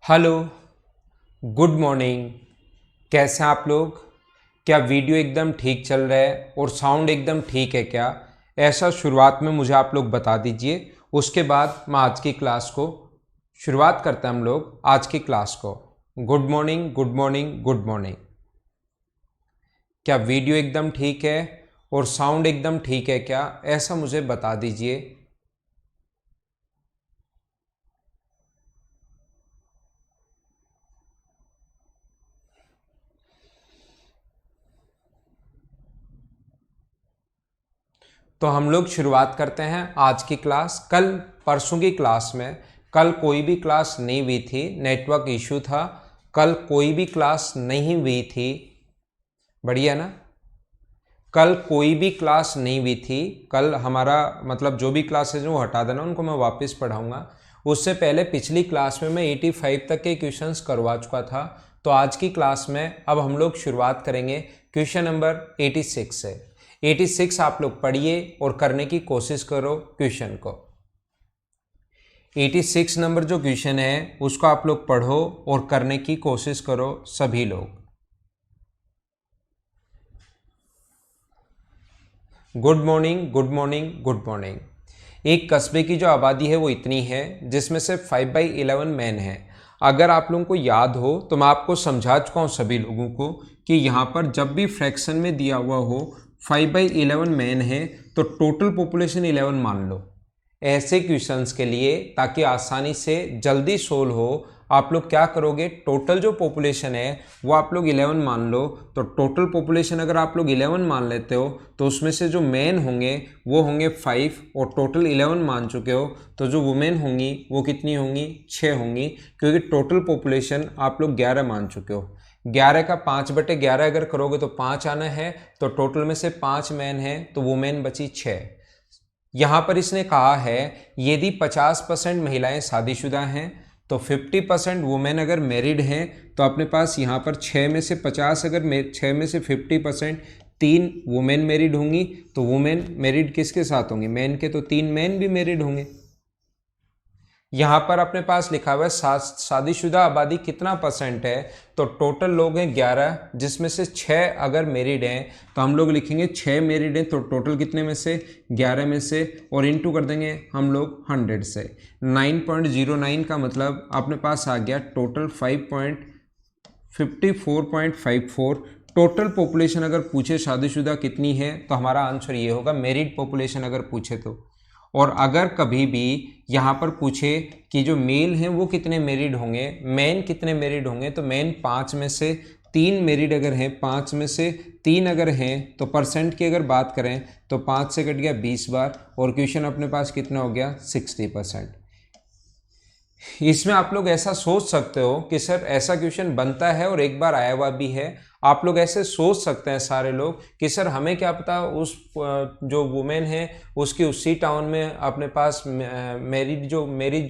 Hello, good morning. कैसे हैं आप लोग? क्या वीडियो एकदम ठीक चल रहा है और साउंड एकदम ठीक है क्या? ऐसा शुरुआत में मुझे आप लोग बता दीजिए। उसके बाद मैं आज की क्लास को शुरुआत करते हैं हम लोग आज की क्लास को। Good morning, good morning, good morning. क्या वीडियो एकदम ठीक है और साउंड एकदम ठीक है क्या? ऐसा मुझे बता दीजिए। तो हम लोग शुरुआत करते हैं आज की क्लास। कल परसों की क्लास में कल कोई भी क्लास नहीं हुई थी, नेटवर्क इशू था। कल कोई भी क्लास नहीं हुई थी। बढ़िया ना? कल कोई भी क्लास नहीं हुई थी। कल हमारा मतलब जो भी क्लासेज हैं वो हटा देना, उनको मैं वापस पढ़ाऊंगा। उससे पहले पिछली क्लास में मैं 85 तक के क्वेश्चंस करवा चुका था। तो आज की क्लास में अब हम लोग शुरुआत करेंगे क्वेश्चन नंबर 86 से। 86 आप लोग पढ़िए और करने की कोशिश करो क्वेश्चन को। 86 नंबर जो क्वेश्चन है उसको आप लोग पढ़ो और करने की कोशिश करो सभी लोग। Good morning, good morning, good morning. एक कस्बे की जो आबादी है वो इतनी है जिसमें से 5/11 मैन है। अगर आप लोगों को याद हो तो मैं आपको समझा चुका हूँ सभी लोगों को कि यहाँ पर जब भी फ्रैक्शन में दिया हुआ हो 5/11 मैन है तो टोटल पॉपुलेशन 11 मान लो। ऐसे क्वेश्चंस के लिए ताकि आसानी से जल्दी सोल्व हो, आप लोग क्या करोगे, टोटल जो पॉपुलेशन है वो आप लोग 11 मान लो। तो टोटल पॉपुलेशन अगर आप लोग 11 मान लेते हो तो उसमें से जो मैन होंगे वो होंगे 5 और टोटल 11 मान चुके हो तो जो वुमेन होंगी वो कितनी होंगी, 6 होंगी। क्योंकि टोटल पॉपुलेशन आप लोग 11 मान चुके हो। 11 का 5/11 अगर करोगे तो 5 आना है। तो टोटल में से 5 मैन है तो वुमेन बची 6। यहां पर इसने कहा है यदि 50% महिलाएं शादीशुदा हैं तो 50% वुमेन अगर मैरिड हैं तो अपने पास यहां पर 6 में से 50 अगर 6 में से 50% 3 वुमेन मैरिड होंगी। तो वुमेन मैरिड किसके साथ होंगी, मैन के, तो 3 मैन भी मैरिड होंगे। यहां पर अपने पास लिखा हुआ है शादीशुदा आबादी कितना परसेंट है, तो टोटल लोग हैं 11 जिसमें से 6 अगर मैरिड हैं तो हम लोग लिखेंगे 6 मैरिड हैं तो टोटल कितने में से, 11 में से, और इनटू कर देंगे हम लोग 100 से। 9.09 का मतलब अपने पास आ गया टोटल 5.54.54। टोटल पॉपुलेशन अगर पूछे शादीशुदा कितनी है तो हमारा आंसर ये होगा, मैरिड पॉपुलेशन अगर पूछे तो। और अगर कभी भी यहाँ पर पूछे कि जो मेल हैं वो कितने मैरिड होंगे, मैन कितने मैरिड होंगे, तो मैन 5 में से 3 मैरिड अगर हैं, 5 में से 3 अगर हैं तो परसेंट की अगर बात करें तो 5 से कट गया 20 बार और क्वेश्चन अपने पास कितना हो गया, 60%। इसमें आप लोग ऐसा सोच सकते हो कि सर ऐसा क्वेश्चन बनता है और एक बार आया हुआ भी है। आप लोग ऐसे सोच सकते हैं सारे लोग कि सर हमें क्या पता उस जो वुमेन है उसकी उसी टाउन में अपने पास मैरिज जो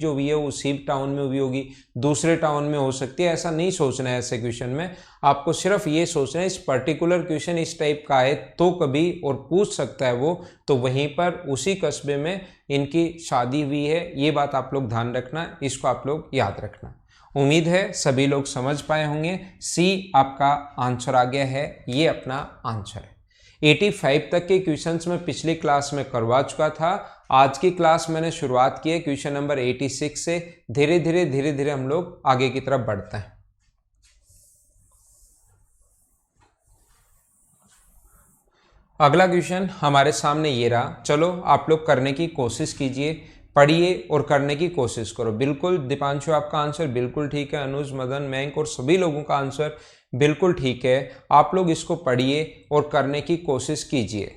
हुई है उसी टाउन में हुई होगी, दूसरे टाउन में हो सकती है। ऐसा नहीं सोचना है ऐसे क्वेश्चन में। आपको सिर्फ ये सोचना है इस पर्टिकुलर क्वेश्चन इस टाइप का है तो कभी और पूछ सकता है वो, तो वहीं पर उसी कस्बे में इनकी शादी हुई है। ये बात आप लोग ध्यान रखना, इसको आप लोग याद रखना। उम्मीद है सभी लोग समझ पाए होंगे। सी आपका आंसर आ गया है, ये अपना आंसर है। 85 तक के क्वेश्चंस में पिछली क्लास में करवा चुका था। आज की क्लास मैंने शुरुआत की है क्वेश्चन नंबर 86 से। धीरे धीरे हम लोग आगे की तरफ बढ़ते हैं। अगला क्वेश्चन हमारे सामने ये रहा। चलो आप लोग करने की कोशिश कीजिए, पढ़िए और करने की कोशिश करो। बिल्कुल दीपांशु आपका आंसर बिल्कुल ठीक है, अनुज, मदन, मयंक और सभी लोगों का आंसर बिल्कुल ठीक है। आप लोग इसको पढ़िए और करने की कोशिश कीजिए।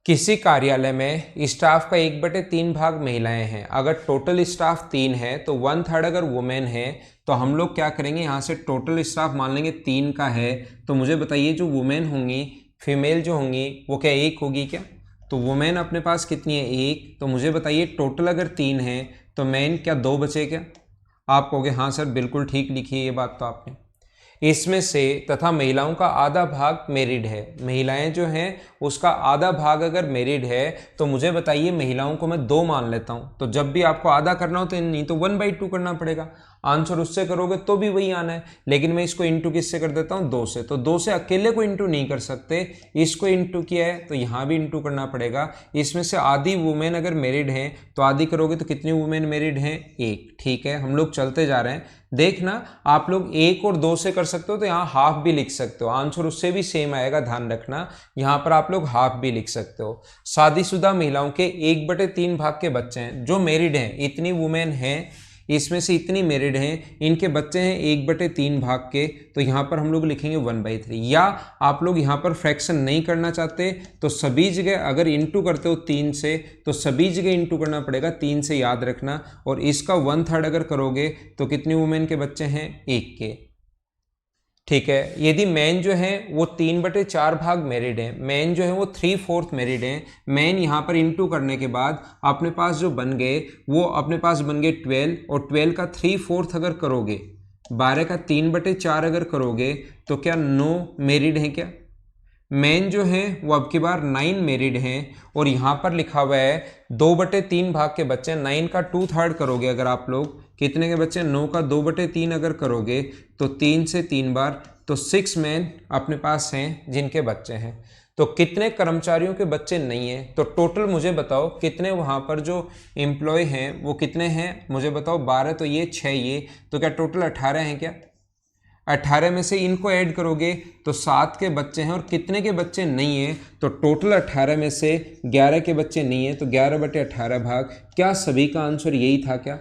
किसी कार्यालय में स्टाफ का 1/3 भाग महिलाएं हैं। अगर टोटल स्टाफ 3 है तो 1/3 अगर वुमेन है तो हम लोग क्या करेंगे, यहाँ से टोटल स्टाफ मान लेंगे 3 का है। तो मुझे बताइए जो वुमेन होंगी, फीमेल जो होंगी वो क्या 1 होगी क्या? तो वुमेन अपने पास कितनी है, 1। तो मुझे बताइए टोटल अगर 3 है तो मैन क्या 2 बचे क्या? आप कहोगे हाँ सर बिल्कुल ठीक लिखी है ये बात तो आपने। इसमें से तथा महिलाओं का आधा भाग मैरिड है, महिलाएं जो हैं उसका आधा भाग अगर मैरिड है तो मुझे बताइए महिलाओं को मैं 2 मान लेता हूं, तो जब भी आपको आधा करना हो तो नहीं तो 1/2 करना पड़ेगा। आंसर उससे करोगे तो भी वही आना है, लेकिन मैं इसको इंटू किससे कर देता हूं 2 से, तो 2 से अकेले को इंटू नहीं कर सकते, इसको इंटू किया है तो यहां भी इंटू करना पड़ेगा। इसमें से आधी वुमेन अगर मैरिड हैं तो आधी करोगे तो कितनी वुमेन मैरिड हैं 1। ठीक है, हम लोग चलते जा रहे हैं। देखना आप लोग 1 और 2 से कर सकते हो तो यहाँ हाफ भी लिख सकते हो, आंसर उससे भी सेम आएगा, ध्यान रखना यहाँ पर आप लोग हाफ भी लिख सकते हो। शादीशुदा महिलाओं के 1/3 भाग के बच्चे हैं, जो मैरिड हैं इतनी वुमेन हैं, इसमें से इतनी मैरिड हैं, इनके बच्चे हैं 1/3 भाग के, तो यहाँ पर हम लोग लिखेंगे 1/3। या आप लोग यहाँ पर फ्रैक्शन नहीं करना चाहते तो सभी जगह अगर इंटू करते हो 3 से तो सभी जगह इंटू करना पड़ेगा 3 से, याद रखना। और इसका 1/3 अगर करोगे तो कितनी वुमेन के बच्चे हैं 1 के। ठीक है, यदि मैन जो है वो 3/4 भाग मैरिड है, मैन जो है वो 3/4 मैरिड है, मैन यहाँ पर इंटू करने के बाद अपने पास जो बन गए वो अपने पास बन गए 12, और 12 का 3/4 अगर करोगे, 12 का 3/4 अगर करोगे तो क्या 9 मैरिड है क्या? मैन जो है वो अब की बार 9 मैरिड हैं, और यहाँ पर लिखा हुआ है 2/3 भाग के बच्चे, 9 का 2/3 करोगे अगर आप लोग, कितने के बच्चे 9 का 2/3 अगर करोगे तो 3 से 3 बार, तो 6 मैन अपने पास हैं जिनके बच्चे हैं। तो कितने कर्मचारियों के बच्चे नहीं हैं, तो टोटल मुझे बताओ कितने वहाँ पर जो एम्प्लॉय हैं वो कितने हैं मुझे बताओ। 12 तो ये 6 ये, तो क्या टोटल 18 हैं क्या? 18 में से इनको ऐड करोगे तो 7 के बच्चे हैं, और कितने के बच्चे नहीं हैं, तो टोटल 18 में से 11 के बच्चे नहीं हैं, तो 11/18 भाग। क्या सभी का आंसर यही था क्या?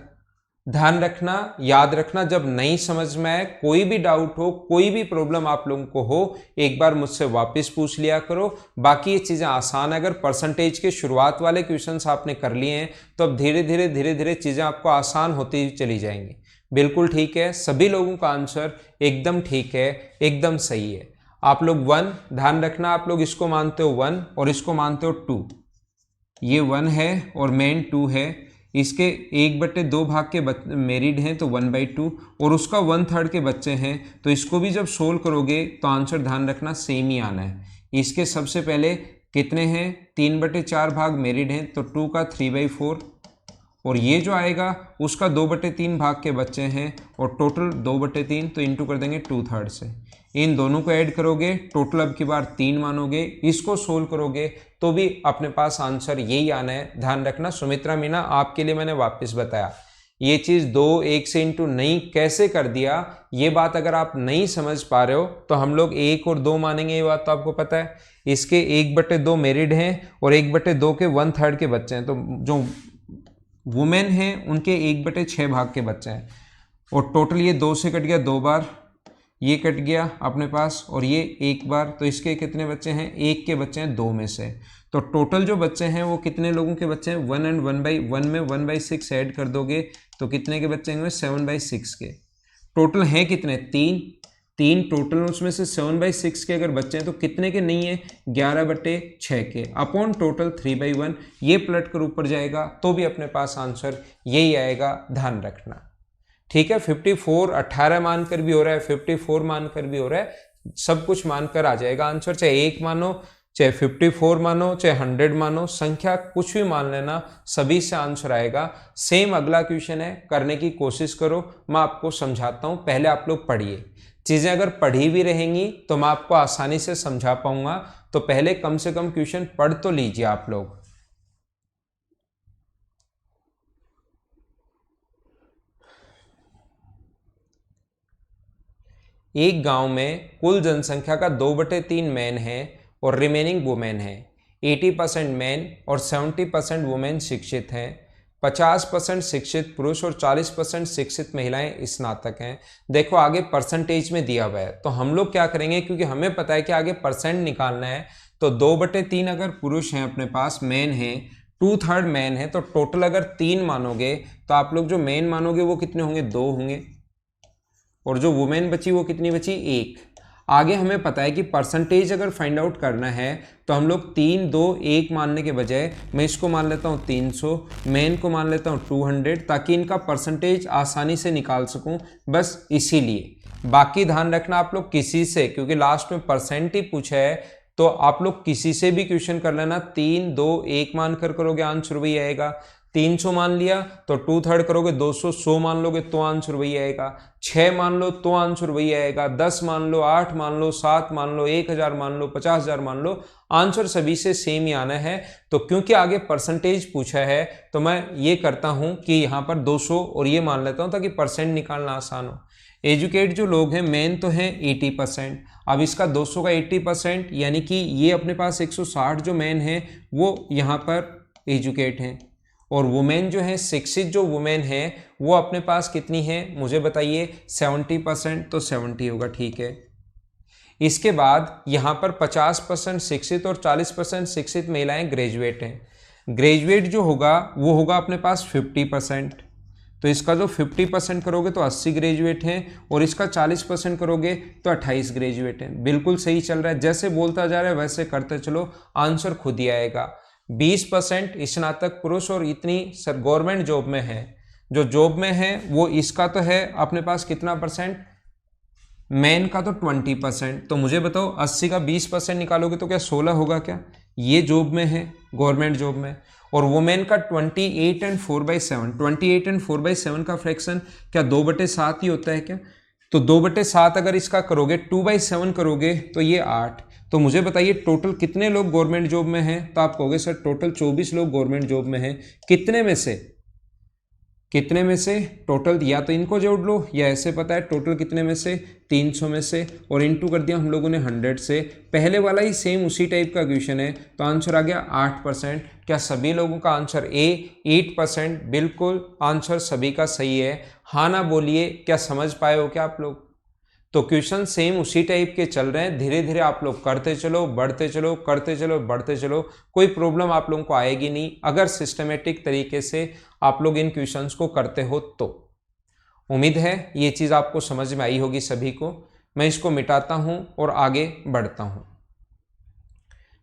ध्यान रखना, याद रखना, जब नहीं समझ में आए, कोई भी डाउट हो, कोई भी प्रॉब्लम आप लोगों को हो, एक बार मुझसे वापस पूछ लिया करो। बाकी ये चीज़ें आसान है, अगर परसेंटेज के शुरुआत वाले क्वेश्चंस आपने कर लिए हैं तो अब धीरे धीरे चीज़ें आपको आसान होती चली जाएंगी। बिल्कुल ठीक है, सभी लोगों का आंसर एकदम ठीक है, एकदम सही है। आप लोग 1 ध्यान रखना, आप लोग इसको मानते हो 1 और इसको मानते हो 2, ये 1 है और मेन 2 है, इसके 1/2 भाग के मैरिड हैं तो 1/2, और उसका 1/3 के बच्चे हैं, तो इसको भी जब सोल्व करोगे तो आंसर ध्यान रखना सेम ही आना है। इसके सबसे पहले कितने हैं 3/4 भाग मैरिड हैं, तो 2 का 3/4, और ये जो आएगा उसका 2/3 भाग के बच्चे हैं, और टोटल 2/3, तो इंटू कर देंगे 2/3 से। इन दोनों को ऐड करोगे, टोटल अब की बार 3 मानोगे, इसको सोल्व करोगे तो भी अपने पास आंसर यही आना है। ध्यान रखना सुमित्रा मीना, आपके लिए मैंने वापस बताया, ये चीज़ 2 1 से इंटू नहीं कैसे कर दिया, ये बात अगर आप नहीं समझ पा रहे हो तो हम लोग 1 और 2 मानेंगे, ये बात तो आपको पता है। इसके 1/2 मैरिड हैं और 1/2 के 1/3 के बच्चे हैं, तो जो वुमेन हैं उनके 1/6 भाग के बच्चे हैं, और टोटल ये 2 से कट गया 2 बार, ये कट गया अपने पास, और ये 1 बार, तो इसके कितने बच्चे हैं 1 के बच्चे हैं 2 में से। तो टोटल जो बच्चे हैं वो कितने लोगों के बच्चे हैं 1 एंड 1/1 में 1/6 ऐड कर दोगे तो कितने के बच्चे होंगे 7/6 के। टोटल हैं कितने 3 टोटल, उसमें से 7/6 के अगर बच्चे हैं तो कितने के नहीं है 11/6 के, अपॉन टोटल 3/1, ये पलट कर ऊपर जाएगा तो भी अपने पास आंसर यही आएगा, ध्यान रखना। ठीक है, 54 18 मानकर भी हो रहा है, 54 मानकर भी हो रहा है, सब कुछ मानकर आ जाएगा आंसर, चाहे 1 मानो, चाहे 54 मानो, चाहे 100 मानो, संख्या कुछ भी मान लेना, सभी से आंसर आएगा। सेम अगला क्वेश्चन है, करने की कोशिश करो, मैं आपको समझाता हूं, पहले आप लोग पढ़िए। चीजें अगर पढ़ी भी रहेंगी तो मैं आपको आसानी से समझा पाऊंगा, तो पहले कम से कम क्वेश्चन पढ़ तो लीजिए आप लोग। एक गांव में कुल जनसंख्या का 2/3 मैन है और रिमेनिंग वुमेन है। 80% मैन और 70% वुमेन शिक्षित हैं। 50% शिक्षित पुरुष और 40% शिक्षित महिलाएं स्नातक हैं। देखो आगे परसेंटेज में दिया हुआ है, तो हम लोग क्या करेंगे, क्योंकि हमें पता है कि आगे परसेंट निकालना है, तो 2/3 अगर पुरुष हैं अपने पास, मैन है, 2/3 मैन है, तो टोटल अगर 3 मानोगे तो आप लोग जो मैन मानोगे वो कितने होंगे 2 होंगे, और जो वुमेन बची वो कितनी बची 1। आगे हमें पता है कि परसेंटेज अगर फाइंड आउट करना है तो हम लोग 3 2 1 मानने के बजाय मैं इसको मान लेता हूँ 300, मैन को मान लेता हूँ 200, ताकि इनका परसेंटेज आसानी से निकाल सकूँ, बस इसीलिए। बाकी ध्यान रखना आप लोग किसी से, क्योंकि लास्ट में परसेंट ही पूछा है, तो आप लोग किसी से भी क्वेश्चन कर लेना। 3 2 1 मान कर करोगे आंसर वही आएगा। 300 मान लिया तो 2/3 करोगे 200, 100 मान लोगे तो आंसर वही आएगा। 6 मान लो तो आंसर वही आएगा। 10 मान लो, 8 मान लो, 7 मान लो, 1000 मान लो, 50,000 मान लो, आंसर सभी से सेम ही आना है। तो क्योंकि आगे परसेंटेज पूछा है तो मैं ये करता हूं कि यहाँ पर 200 और ये मान लेता हूं ताकि परसेंट निकालना आसान हो। एजुकेट जो लोग हैं मेन तो हैं 80%। अब इसका 200 का 80% यानी कि ये अपने पास 160 जो मेन है वो यहाँ पर एजुकेट हैं, और वुमेन जो है 60 जो वुमेन है वो अपने पास कितनी है मुझे बताइए, 70%, तो 70 होगा, ठीक है। इसके बाद यहाँ पर 50% शिक्षित और 40% शिक्षित महिलाएं ग्रेजुएट हैं। ग्रेजुएट जो होगा वो होगा अपने पास 50%, तो इसका जो 50% करोगे तो 80 ग्रेजुएट हैं, और इसका 40% करोगे तो 28 ग्रेजुएट हैं। बिल्कुल सही चल रहा है, जैसे बोलता जा रहा है वैसे करते चलो, आंसर खुद ही आएगा। 20% स्नातक पुरुष और इतनी सर गवर्नमेंट जॉब में है, जो जॉब में है वो इसका तो है अपने पास कितना परसेंट, मैन का तो 20%। तो मुझे बताओ 80 का 20% निकालोगे तो क्या 16 होगा क्या? ये जॉब में है, गवर्नमेंट जॉब में। और वुमेन का 28 एंड 4/7, 28 एंड 4/7 का फ्रैक्शन क्या 2/7 ही होता है क्या? तो 2/7 अगर इसका करोगे, 2/7 करोगे तो ये 8। तो मुझे बताइए टोटल कितने लोग गवर्नमेंट जॉब में हैं? तो आप कहोगे सर टोटल 24 लोग गवर्नमेंट जॉब में हैं। कितने में से टोटल, या तो इनको जोड़ लो या ऐसे पता है टोटल कितने में से, 300 में से, और इनटू कर दिया हम लोगों ने 100 से। पहले वाला ही सेम उसी टाइप का क्वेश्चन है, तो आंसर आ गया 8%। क्या सभी लोगों का आंसर ए 8%? बिल्कुल आंसर सभी का सही है। हाँ ना बोलिए, क्या समझ पाए हो क्या आप लोग? तो क्वेश्चन सेम उसी टाइप के चल रहे हैं, धीरे धीरे आप लोग करते चलो, बढ़ते चलो, करते चलो, बढ़ते चलो, कोई प्रॉब्लम आप लोगों को आएगी नहीं अगर सिस्टमेटिक तरीके से आप लोग इन क्वेश्चंस को करते हो तो। उम्मीद है ये चीज़ आपको समझ में आई होगी सभी को। मैं इसको मिटाता हूं और आगे बढ़ता हूं,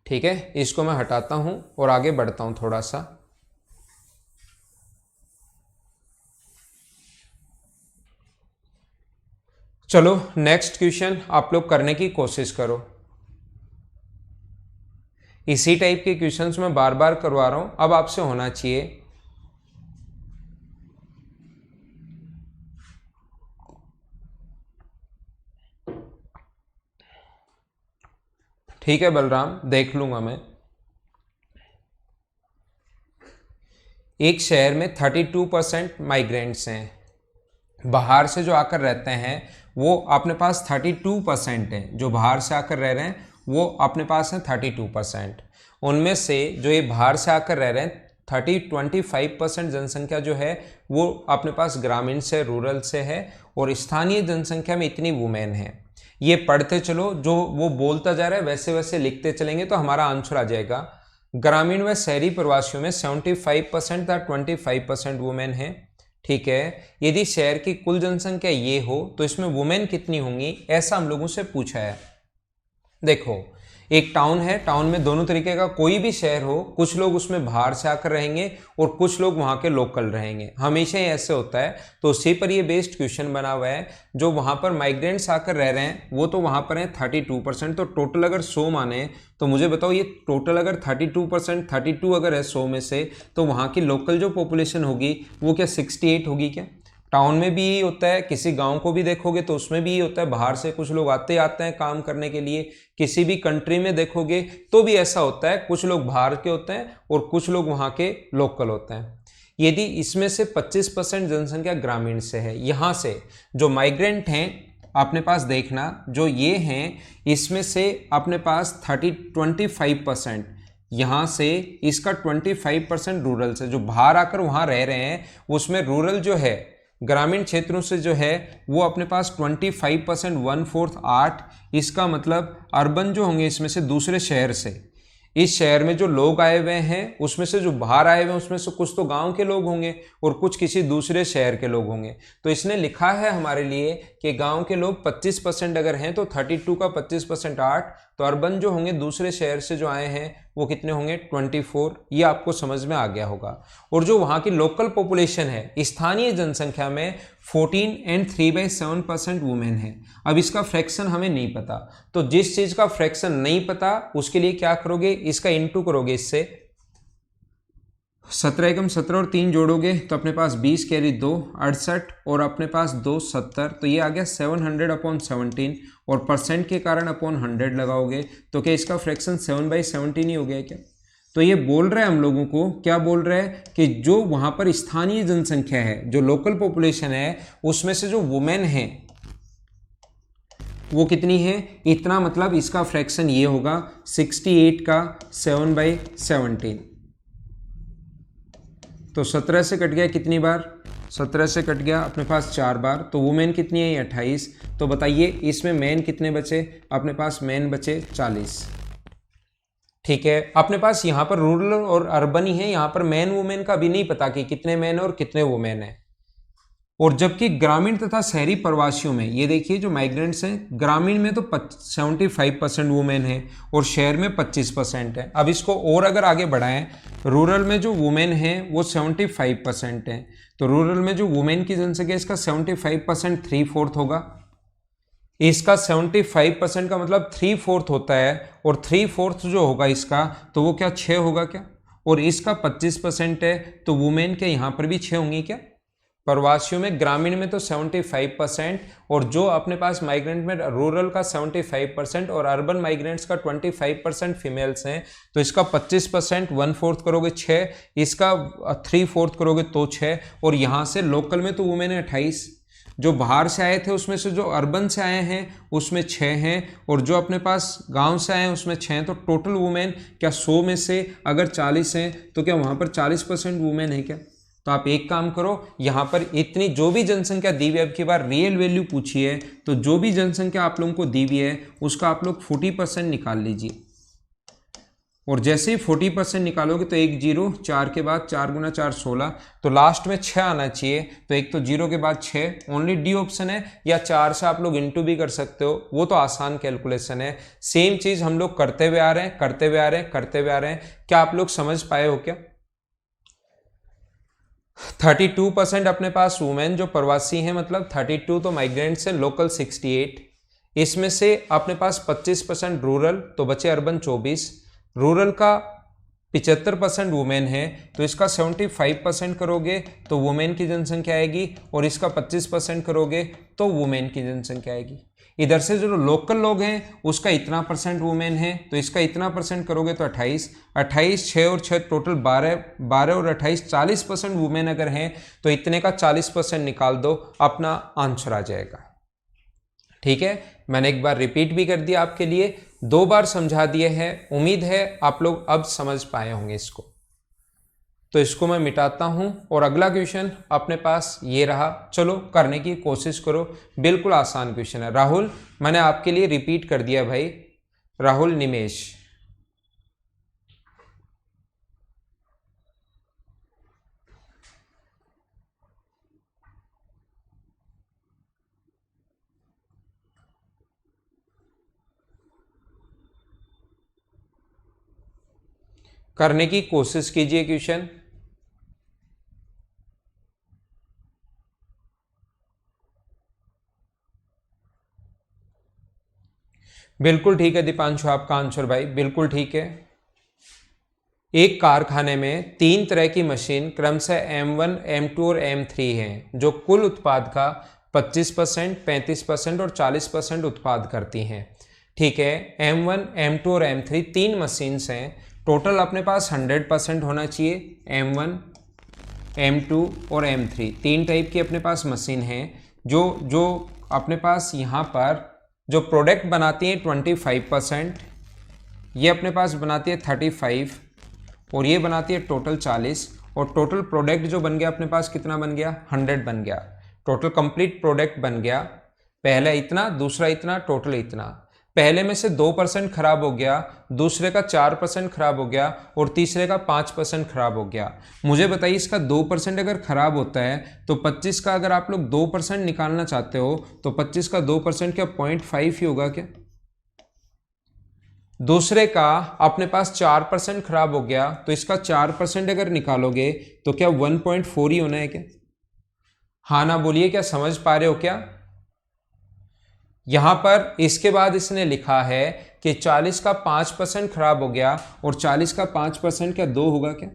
ठीक है, इसको मैं हटाता हूं और आगे बढ़ता हूं थोड़ा सा। चलो नेक्स्ट क्वेश्चन आप लोग करने की कोशिश करो। इसी टाइप के क्वेश्चंस मैं बार बार करवा रहा हूं, अब आपसे होना चाहिए। ठीक है बलराम, देख लूंगा मैं। एक शहर में 32% माइग्रेंट्स हैं, बाहर से जो आकर रहते हैं वो अपने पास 32% हैं, जो बाहर से आकर रह रहे हैं वो अपने पास है 32%। उनमें से जो ये बाहर से आकर रह रहे हैं 25% जनसंख्या जो है वो अपने पास ग्रामीण से, रूरल से है, और स्थानीय जनसंख्या में इतनी वुमेन है। ये पढ़ते चलो, जो वो बोलता जा रहा है वैसे वैसे लिखते चलेंगे तो हमारा आंसर आ जाएगा। ग्रामीण व शहरी प्रवासियों में 75% या 25% वुमेन है, ठीक है। यदि शहर की कुल जनसंख्या ये हो तो इसमें वुमेन कितनी होंगी, ऐसा हम लोगों से पूछा है। देखो एक टाउन है, टाउन में दोनों तरीके का कोई भी शहर हो, कुछ लोग उसमें बाहर से आकर रहेंगे और कुछ लोग वहाँ के लोकल रहेंगे, हमेशा ही ऐसे होता है। तो उसी पर ये बेस्ड क्वेश्चन बना हुआ है। जो वहाँ पर माइग्रेंट्स आकर रह रहे हैं वो तो वहाँ पर हैं 32%। तो टोटल अगर 100 माने तो मुझे बताओ ये टोटल अगर 32%, 32 अगर है 100 में से, तो वहाँ की लोकल जो पॉपुलेशन होगी वो क्या 68 होगी क्या? टाउन में भी यही होता है, किसी गांव को भी देखोगे तो उसमें भी यही होता है, बाहर से कुछ लोग आते हैं काम करने के लिए। किसी भी कंट्री में देखोगे तो भी ऐसा होता है, कुछ लोग बाहर के होते हैं और कुछ लोग वहाँ के लोकल होते हैं। यदि इसमें से 25% जनसंख्या ग्रामीण से है, यहाँ से जो माइग्रेंट हैं अपने पास देखना, जो ये हैं इसमें से अपने पास 25% यहाँ से, इसका 25% रूरल से, जो बाहर आकर वहाँ रह रहे हैं उसमें रूरल जो है ग्रामीण क्षेत्रों से जो है वो अपने पास 25%, 1/4 8। इसका मतलब अर्बन जो होंगे इसमें से दूसरे शहर से, इस शहर में जो लोग आए हुए हैं उसमें से जो बाहर आए हुए हैं उसमें से कुछ तो गांव के लोग होंगे और कुछ किसी दूसरे शहर के लोग होंगे। तो इसने लिखा है हमारे लिए कि गांव के लोग 25% अगर हैं तो 32 का 25% 8, तो अर्बन जो होंगे दूसरे शहर से जो आए हैं वो कितने होंगे 24। ये आपको समझ में आ गया होगा। और जो वहाँ की लोकल पॉपुलेशन है, स्थानीय जनसंख्या में 14 एंड 3/7% वुमेन है। अब इसका फ्रैक्शन हमें नहीं पता, तो जिस चीज़ का फ्रैक्शन नहीं पता उसके लिए क्या करोगे, इसका इंटू करोगे इससे। 17 एकम 17 और 3 जोड़ोगे तो अपने पास 20 कैरी 2 68 और अपने पास 2 70, तो ये आ गया 700/17 और परसेंट के कारण अपॉन 100 लगाओगे तो क्या इसका फ्रैक्शन 7/17 ही हो गया क्या। तो ये बोल रहा है हम लोगों को, क्या बोल रहा है कि जो वहाँ पर स्थानीय जनसंख्या है, जो लोकल पॉपुलेशन है, उसमें से जो वुमेन है वो कितनी है, इतना, मतलब इसका फ्रैक्शन ये होगा 68 का 7/17। तो 17 से कट गया कितनी बार, 17 से कट गया अपने पास 4 बार, तो वुमेन कितनी है 28। तो बताइए इसमें मैन कितने बचे, अपने पास मैन बचे 40। ठीक है, अपने पास यहाँ पर रूरल और अर्बन ही है, यहाँ पर मैन वुमेन का भी नहीं पता कि कितने मैन और कितने वुमेन है। और जबकि ग्रामीण तथा शहरी प्रवासियों में, ये देखिए जो माइग्रेंट्स हैं, ग्रामीण में तो 75% वुमेन है और शहर में 25% है। अब इसको और अगर आगे बढ़ाएं, रूरल में जो वुमेन है वो 75% है, तो रूरल में जो वुमेन की जनसंख्या इसका 75% 3/4 होगा। इसका 75% का मतलब 3/4 होता है, और 3/4 जो होगा इसका तो वो क्या 6 होगा क्या, और इसका 25% है तो वुमेन के यहाँ पर भी 6 होंगी क्या। प्रवासियों में, ग्रामीण में तो 75% और जो अपने पास माइग्रेंट में रूरल का 75% और अर्बन माइग्रेंट्स का 25% फीमेल्स हैं, तो इसका 25% 1/4 करोगे 6, इसका 3/4 करोगे तो 6, और यहाँ से लोकल में तो वुमेन है 28, जो बाहर से आए थे उसमें से जो अर्बन से आए हैं उसमें 6 हैं, और जो अपने पास गांव से आए हैं उसमें 6 हैं। तो टोटल वुमेन क्या 100 में से अगर 40 हैं तो क्या वहाँ पर 40% वुमेन है क्या। तो आप एक काम करो, यहाँ पर इतनी जो भी जनसंख्या दी हुई है, अब की बार रियल वैल्यू पूछी है, तो जो भी जनसंख्या आप लोगों को दी हुई है उसका आप लोग 40% निकाल लीजिए। और जैसे ही 40% निकालोगे तो 1 0, 4 के बाद 4 गुना 4 16, तो लास्ट में 6 आना चाहिए। तो एक तो 0 के बाद 6, ओनली डी ऑप्शन है, या 4 से आप लोग इंटू भी कर सकते हो, वो तो आसान कैलकुलेशन है। सेम चीज हम लोग करते हुए आ रहे हैं, करते हुए आ रहे हैं, करते हुए आ रहे हैं। क्या आप लोग समझ पाए हो क्या। 32% अपने पास वुमेन जो प्रवासी हैं, मतलब 32 तो माइग्रेंट्स हैं, लोकल 68, इसमें से अपने पास 25% रूरल, तो बचे अर्बन 24, रूरल का 75% वुमेन है, तो इसका 75% करोगे तो वुमेन की जनसंख्या आएगी, और इसका 25% करोगे तो वुमेन की जनसंख्या आएगी। इधर से जो लोकल लोग हैं उसका इतना % वुमेन है, तो इसका इतना % करोगे तो 28, 6 और 6 टोटल 12 और 28 40% वुमेन अगर हैं, तो इतने का 40% निकाल दो, अपना आंसर आ जाएगा। ठीक है, मैंने एक बार रिपीट भी कर दिया आपके लिए, 2 बार समझा दिए हैं, उम्मीद है आप लोग अब समझ पाए होंगे इसको। तो इसको मैं मिटाता हूं और अगला क्वेश्चन अपने पास ये रहा, चलो करने की कोशिश करो, बिल्कुल आसान क्वेश्चन है। राहुल, मैंने आपके लिए रिपीट कर दिया भाई, राहुल निमेश। करने की कोशिश कीजिए क्वेश्चन। बिल्कुल ठीक है दीपांशु, आपका आंसर भाई बिल्कुल ठीक है। एक कारखाने में 3 तरह की मशीन क्रमशः M1, M2 और M3 हैं, जो कुल उत्पाद का 25%, 35% और 40% उत्पाद करती हैं। ठीक है, M1, M2 और M3 3 मशीन्स हैं, टोटल अपने पास 100% होना चाहिए। M1, M2 और M3 3 टाइप की अपने पास मशीन हैं, जो अपने पास यहाँ पर जो प्रोडक्ट बनाती हैं 25%, ये अपने पास बनाती है 35, और ये बनाती है टोटल 40, और टोटल प्रोडक्ट जो बन गया अपने पास कितना बन गया 100 बन गया, टोटल कंप्लीट प्रोडक्ट बन गया। पहला इतना, दूसरा इतना, टोटल इतना। पहले में से 2% खराब हो गया, दूसरे का 4% खराब हो गया, और तीसरे का 5% खराब हो गया। मुझे बताइए इसका 2% अगर खराब होता है तो 25 का अगर आप लोग 2% निकालना चाहते हो तो 25 का 2% क्या 0.5 ही होगा क्या। दूसरे का अपने पास 4% खराब हो गया, तो इसका 4% अगर निकालोगे तो क्या 1.4 ही होना है क्या? हाँ ना बोलिए, क्या समझ पा रहे हो क्या? यहां पर इसके बाद इसने लिखा है कि 40 का 5% खराब हो गया, और 40 का 5% क्या 2 होगा क्या?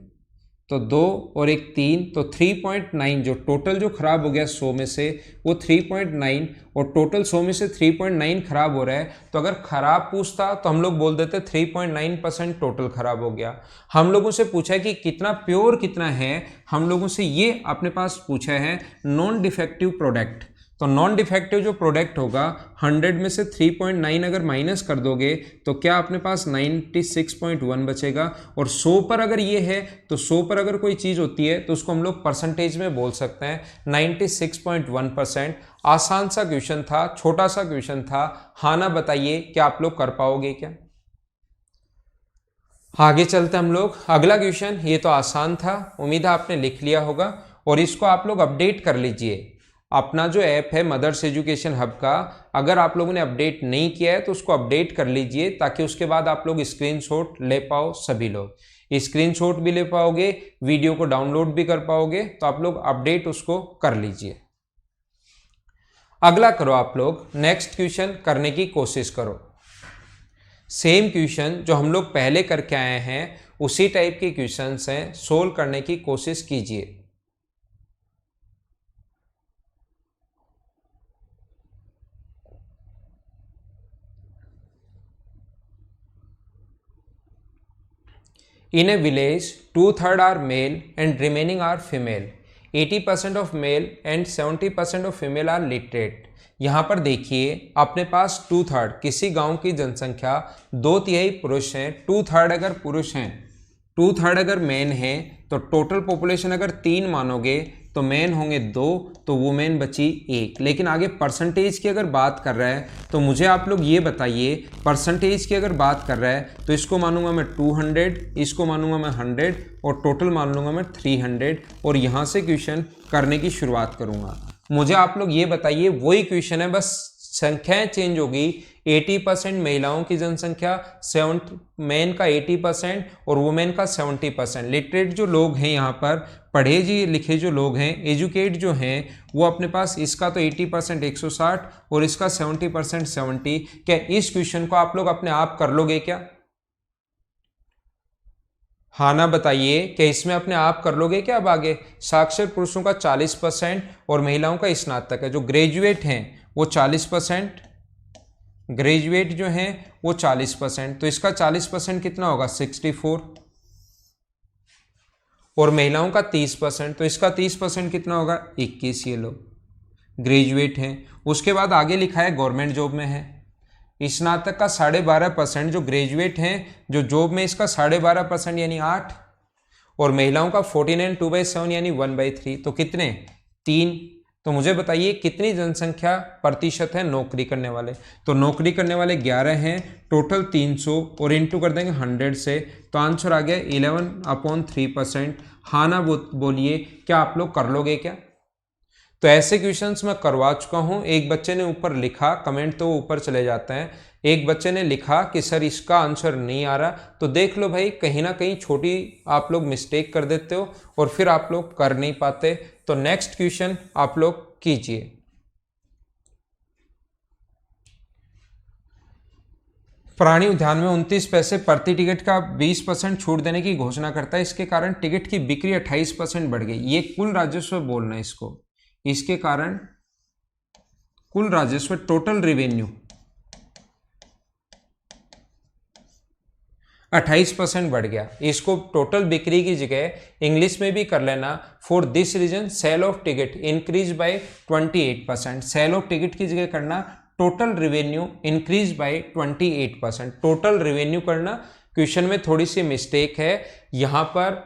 तो 2 और एक 3, तो 3.9 जो टोटल जो खराब हो गया 100 में से वो 3.9, और टोटल 100 में से 3.9 खराब हो रहा है। तो अगर खराब पूछता तो हम लोग बोल देते 3.9% टोटल खराब हो गया। हम लोगों से पूछा है कि कितना प्योर कितना है, हम लोगों से ये अपने पास पूछा है नॉन डिफेक्टिव प्रोडक्ट। तो नॉन डिफेक्टिव जो प्रोडक्ट होगा 100 में से 3.9 अगर माइनस कर दोगे तो क्या अपने पास 96.1 बचेगा। और 100 पर अगर ये है तो 100 पर अगर कोई चीज़ होती है तो उसको हम लोग परसेंटेज में बोल सकते हैं 96.1%। आसान सा क्वेश्चन था, छोटा सा क्वेश्चन था। हाँ ना बताइए, क्या आप लोग कर पाओगे क्या? आगे चलते हम लोग। अगला क्वेश्चन, ये तो आसान था, उम्मीद है आपने लिख लिया होगा, और इसको आप लोग अपडेट कर लीजिए। अपना जो ऐप है मदर्स एजुकेशन हब का, अगर आप लोगों ने अपडेट नहीं किया है तो उसको अपडेट कर लीजिए, ताकि उसके बाद आप लोग स्क्रीनशॉट ले पाओ। सभी लोग स्क्रीनशॉट भी ले पाओगे, वीडियो को डाउनलोड भी कर पाओगे, तो आप लोग अपडेट उसको कर लीजिए। अगला करो, आप लोग नेक्स्ट क्वेश्चन करने की कोशिश करो। सेम क्वेश्चन जो हम लोग पहले करके आए हैं उसी टाइप के क्वेश्चंस हैं, सोल्व करने की कोशिश कीजिए। In a village, 2/3 are male and remaining are female. 80% of male and 70% of female are literate. यहाँ पर देखिए अपने पास 2/3 किसी गांव की जनसंख्या 2/3 पुरुष हैं, 2/3 अगर पुरुष हैं, 2/3 अगर मैन है, तो टोटल पॉपुलेशन अगर 3 मानोगे तो मैन होंगे 2, तो वुमेन बची 1। लेकिन आगे परसेंटेज की अगर बात कर रहा है तो मुझे आप लोग ये बताइए, परसेंटेज की अगर बात कर रहा है तो इसको मानूंगा मैं 200, इसको मानूंगा मैं 100, और टोटल मान लूंगा मैं 300, और यहाँ से क्वेश्चन करने की शुरुआत करूँगा। मुझे आप लोग ये बताइए, वही क्वेश्चन है, बस संख्याएं चेंज होगी। 80% महिलाओं की जनसंख्या, 70 मैन का 80% और वुमेन का 70%। लिटरेट जो लोग हैं, यहाँ पर पढ़े जी लिखे जो लोग हैं, एजुकेट जो हैं, वो अपने पास इसका तो 80% 160 और इसका 70% 70। क्या इस क्वेश्चन को आप लोग अपने आप कर लोगे क्या? हाँ ना बताइए, क्या इसमें अपने आप कर लोगे क्या? अब आगे साक्षर पुरुषों का 40% और महिलाओं का स्नातक है, जो ग्रेजुएट हैं वो 40%, ग्रेजुएट जो हैं वो 40%, तो इसका 40% कितना होगा 64, और महिलाओं का 30%, तो इसका 30% कितना होगा 21। ये लोग ग्रेजुएट हैं। उसके बाद आगे लिखा है गवर्नमेंट जॉब में है। स्नातक का 12.5% जो ग्रेजुएट हैं, जो जॉब में, इसका 12.5% यानी 8, और महिलाओं का 49 2/7 यानी 1/3, तो कितने 3। तो मुझे बताइए कितनी जनसंख्या प्रतिशत है नौकरी करने वाले? तो नौकरी करने वाले 11 हैं, टोटल 300, और इंटू कर देंगे 100 से, तो आंसर आ गया 11/3%। हाँ ना बोलिए, क्या आप लोग कर लोगे क्या? तो ऐसे क्वेश्चंस मैं करवा चुका हूं। एक बच्चे ने ऊपर लिखा, कमेंट तो ऊपर चले जाते हैं, एक बच्चे ने लिखा कि सर इसका आंसर नहीं आ रहा। तो देख लो भाई, कहीं ना कहीं छोटी आप लोग मिस्टेक कर देते हो और फिर आप लोग कर नहीं पाते। तो नेक्स्ट क्वेश्चन आप लोग कीजिए। प्राणी उद्यान में 29 पैसे प्रति टिकट का 20% छूट देने की घोषणा करता है। इसके कारण टिकट की बिक्री 28% बढ़ गई। ये कुल राजस्व बोलना है इसको। इसके कारण कुल राजस्व, टोटल रेवेन्यू 28% बढ़ गया। इसको टोटल बिक्री की जगह इंग्लिश में भी कर लेना। For this reason sale of ticket increase by 28%। Sale of ticket की जगह करना total revenue increase by 28%। Total revenue करना। क्वेश्चन में थोड़ी सी मिस्टेक है, यहाँ पर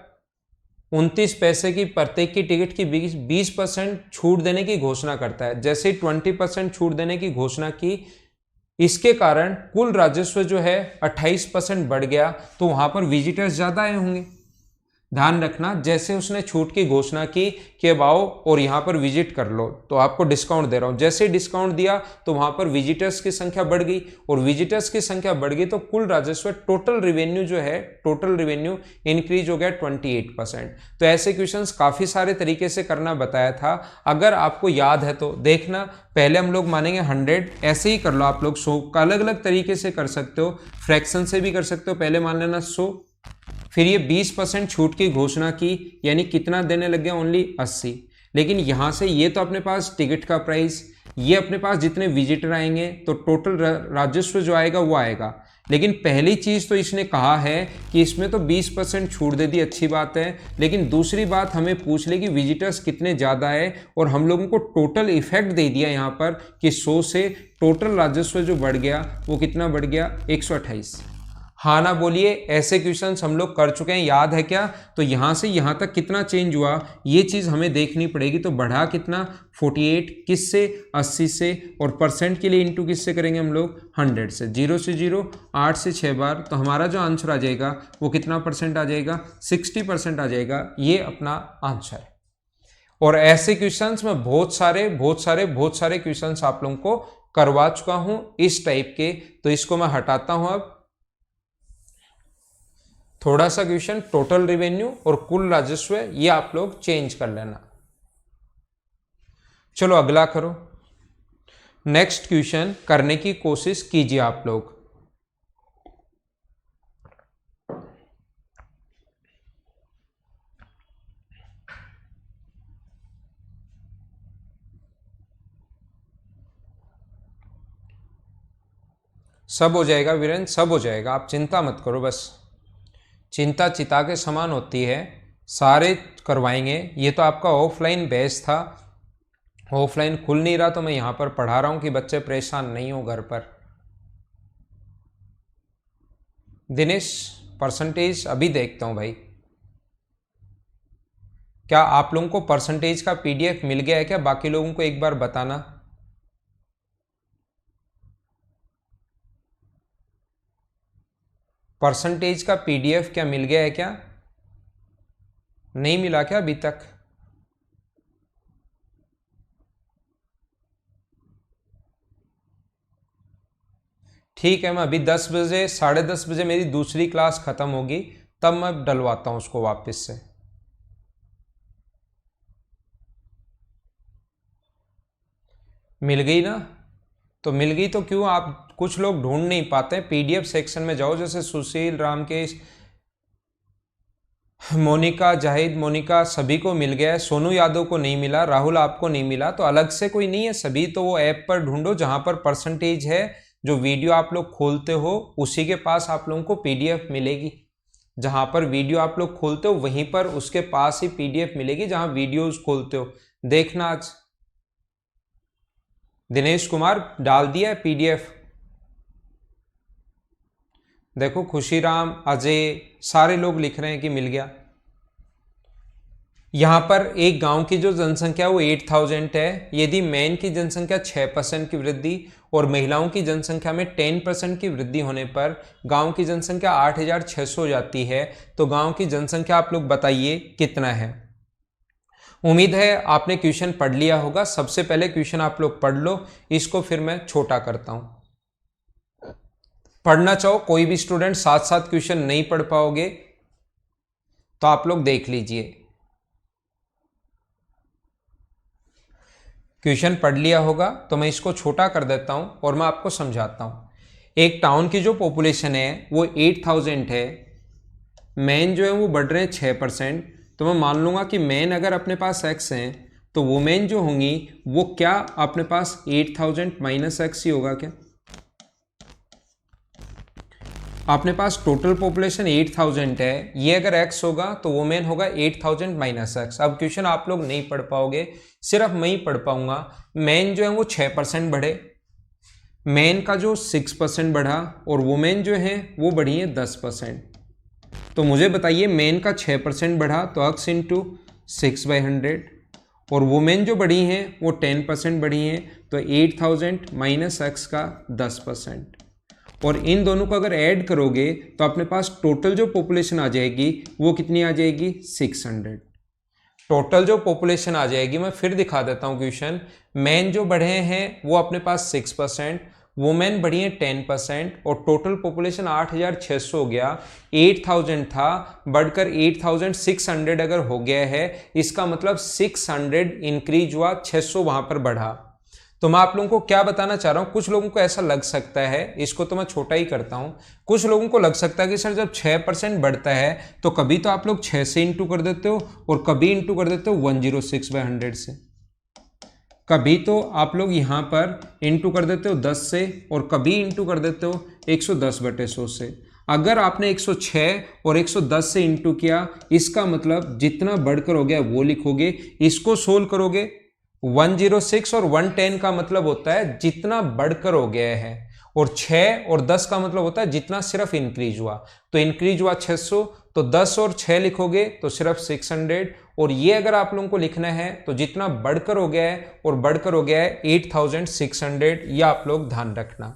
29 पैसे की प्रत्येक की टिकट की 20% छूट देने की घोषणा करता है। जैसे 20% छूट देने की घोषणा की, इसके कारण कुल राजस्व जो है 28% बढ़ गया, तो वहां पर विजिटर्स ज्यादा आए होंगे। ध्यान रखना, जैसे उसने छूट की घोषणा की कि अब आओ और यहाँ पर विजिट कर लो तो आपको डिस्काउंट दे रहा हूँ, जैसे ही डिस्काउंट दिया तो वहाँ पर विजिटर्स की संख्या बढ़ गई, और विजिटर्स की संख्या बढ़ गई तो कुल राजस्व, टोटल रेवेन्यू जो है, टोटल रेवेन्यू इंक्रीज हो गया 28%। तो ऐसे क्वेश्चंस काफ़ी सारे तरीके से करना बताया था, अगर आपको याद है तो देखना। पहले हम लोग मानेंगे 100, ऐसे ही कर लो आप लोग, 100 का अलग अलग तरीके से कर सकते हो, फ्रैक्शन से भी कर सकते हो। पहले मान लेना 100, फिर ये 20% छूट की घोषणा की, यानी कितना देने लग गया, ओनली 80। लेकिन यहाँ से ये तो अपने पास टिकट का प्राइस, ये अपने पास जितने विजिटर आएंगे तो टोटल राजस्व जो आएगा वो आएगा। लेकिन पहली चीज़ तो इसने कहा है कि इसमें तो 20% छूट दे दी, अच्छी बात है, लेकिन दूसरी बात हमें पूछ ले कि विजिटर्स कितने ज़्यादा है, और हम लोगों को टोटल इफेक्ट दे दिया यहाँ पर कि 100 से टोटल राजस्व जो बढ़ गया वो कितना बढ़ गया, 128। हाँ ना बोलिए, ऐसे क्वेश्चंस हम लोग कर चुके हैं, याद है क्या? तो यहाँ से यहाँ तक कितना चेंज हुआ ये चीज़ हमें देखनी पड़ेगी। तो बढ़ा कितना, 48, किस से, 80 से, और परसेंट के लिए इंटू किससे करेंगे हम लोग, 100 से। 0 से 0, 8 से 6 बार, तो हमारा जो आंसर आ जाएगा वो कितना परसेंट आ जाएगा, 60% आ जाएगा। ये अपना आंसर है। और ऐसे क्वेश्चंस में बहुत सारे क्वेश्चंस आप लोगों को करवा चुका हूं इस टाइप के। तो इसको मैं हटाता हूं। अब थोड़ा सा क्वेश्चन टोटल रेवेन्यू और कुल राजस्व, ये आप लोग चेंज कर लेना। चलो अगला करो, नेक्स्ट क्वेश्चन करने की कोशिश कीजिए आप लोग। सब हो जाएगा वीरेंद्र, सब हो जाएगा, आप चिंता मत करो, बस चिंता चिता के समान होती है, सारे करवाएंगे। ये तो आपका ऑफलाइन बैच था, ऑफलाइन खुल नहीं रहा तो मैं यहाँ पर पढ़ा रहा हूँ कि बच्चे परेशान नहीं हो घर पर। दिनेश परसेंटेज अभी देखता हूँ भाई, क्या आप लोगों को परसेंटेज का पीडीएफ मिल गया है क्या? बाकी लोगों को एक बार बताना। परसेंटेज का पीडीएफ क्या मिल गया है क्या? नहीं मिला क्या अभी तक? ठीक है, मैं अभी 10 बजे, 10:30 बजे मेरी दूसरी क्लास खत्म होगी, तब मैं डलवाता हूँ उसको वापस से। मिल गई ना? तो मिल गई तो क्यों आप कुछ लोग ढूंढ नहीं पाते? पीडीएफ सेक्शन में जाओ, जैसे सुशील, रामकेश, मोनिका, जाहिद, मोनिका, सभी को मिल गया है, सोनू यादव को नहीं मिला, राहुल आपको नहीं मिला, तो अलग से कोई नहीं है, सभी तो वो ऐप पर ढूंढो जहां पर परसेंटेज है, जो वीडियो आप लोग खोलते हो उसी के पास आप लोगों को पीडीएफ मिलेगी। जहां पर वीडियो आप लोग खोलते हो वहीं पर उसके पास ही पीडीएफ मिलेगी जहां वीडियोस खोलते हो। देखना आज दिनेश कुमार डाल दिया है पीडीएफ, देखो खुशीराम, अजय, सारे लोग लिख रहे हैं कि मिल गया। यहाँ पर एक गांव की जो जनसंख्या वो 8000 है, यदि मैन की जनसंख्या 6% की वृद्धि और महिलाओं की जनसंख्या में 10% की वृद्धि होने पर गांव की जनसंख्या 8600 हो जाती है। तो गांव की जनसंख्या आप लोग बताइए कितना है? उम्मीद है आपने क्वेश्चन पढ़ लिया होगा। सबसे पहले क्वेश्चन आप लोग पढ़ लो, इसको फिर मैं छोटा करता हूं। पढ़ना चाहो कोई भी स्टूडेंट, साथ साथ क्वेश्चन नहीं पढ़ पाओगे तो आप लोग देख लीजिए। क्वेश्चन पढ़ लिया होगा तो मैं इसको छोटा कर देता हूं और मैं आपको समझाता हूं। एक टाउन की जो पॉपुलेशन है वो 8000 है, मैन जो है वो बढ़ रहे हैं 6%। तो मैं मान लूंगा कि मैन अगर अपने पास x हैं तो वुमेन जो होंगी वो क्या अपने पास 8000 माइनस एक्स ही होगा क्या? अपने पास टोटल पॉपुलेशन 8000 है, ये अगर x होगा तो वुमेन होगा 8000 माइनस एक्स। अब क्वेश्चन आप लोग नहीं पढ़ पाओगे, सिर्फ मैं ही पढ़ पाऊंगा। मैन जो है वो 6% बढ़े, मैन का जो 6% बढ़ा, और वुमेन जो है वो बढ़ी है 10%। तो मुझे बताइए मैन का 6% बढ़ा तो x इंटू 6/100, और वुमेन जो बढ़ी हैं वो 10% बढ़ी हैं, तो 8000 माइनस एक्स का 10%। और इन दोनों को अगर ऐड करोगे तो अपने पास टोटल जो पॉपुलेशन आ जाएगी वो कितनी आ जाएगी 600। टोटल जो पॉपुलेशन आ जाएगी, मैं फिर दिखा देता हूं क्वेश्चन। मैन जो बढ़े हैं वो अपने पास 6%, वुमेन बढ़ी है 10% और टोटल पॉपुलेशन 8600 हो गया। 8000 था बढ़कर 8600 अगर हो गया है, इसका मतलब 600 इंक्रीज हुआ, 600 वहां पर बढ़ा। तो मैं आप लोगों को क्या बताना चाह रहा हूं, कुछ लोगों को ऐसा लग सकता है, इसको तो मैं छोटा ही करता हूं, कुछ लोगों को लग सकता है कि सर जब 6% बढ़ता है तो कभी तो आप लोग 6 से इंटू कर देते हो और कभी इंटू कर देते हो 106/100 से, कभी तो आप लोग यहां पर इंटू कर देते हो 10 से और कभी इंटू कर देते हो 110/100 से। अगर आपने 106 और 110 से इंटू किया, इसका मतलब जितना बढ़कर हो गया वो लिखोगे। इसको सोल्व करोगे, 106 और 110 का मतलब होता है जितना बढ़कर हो गया है, और 6 और 10 का मतलब होता है जितना सिर्फ इंक्रीज हुआ। तो इंक्रीज हुआ 600, तो 10 और 6 लिखोगे तो सिर्फ 600, और ये अगर आप लोगों को लिखना है तो जितना बढ़कर हो गया है और बढ़कर हो गया है 8600, ये आप लोग ध्यान रखना।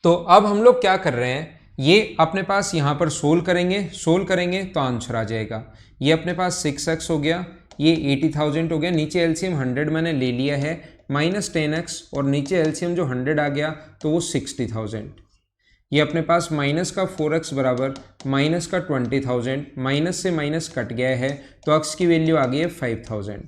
तो अब हम लोग क्या कर रहे हैं, ये अपने पास यहां पर सोल्व करेंगे तो आंसर आ जाएगा। ये अपने पास 6x हो गया, ये 80,000 हो गया, नीचे एलसीएम 100 मैंने ले लिया है, माइनस 10x और नीचे एलसीएम जो 100 आ गया तो वो 60,000। ये अपने पास माइनस का 4x बराबर माइनस का 20,000, माइनस से माइनस कट गया है तो x की वैल्यू आ गई है 5,000।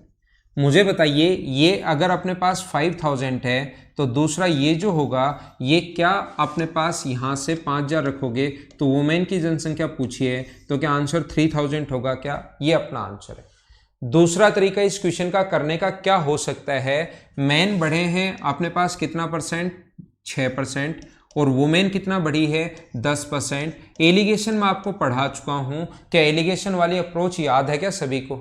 मुझे बताइए, ये अगर अपने पास 5,000 है तो दूसरा ये जो होगा, ये क्या अपने पास यहाँ से 5,000 रखोगे तो वुमेन की जनसंख्या पूछी है तो क्या आंसर 3,000 होगा क्या? ये अपना आंसर है। दूसरा तरीका इस क्वेश्चन का करने का क्या हो सकता है, मैन बढ़े हैं अपने पास कितना परसेंट, 6%, और वुमेन कितना बढ़ी है 10%। एलिगेशन में आपको पढ़ा चुका हूं, क्या एलिगेशन वाली अप्रोच याद है क्या सभी को?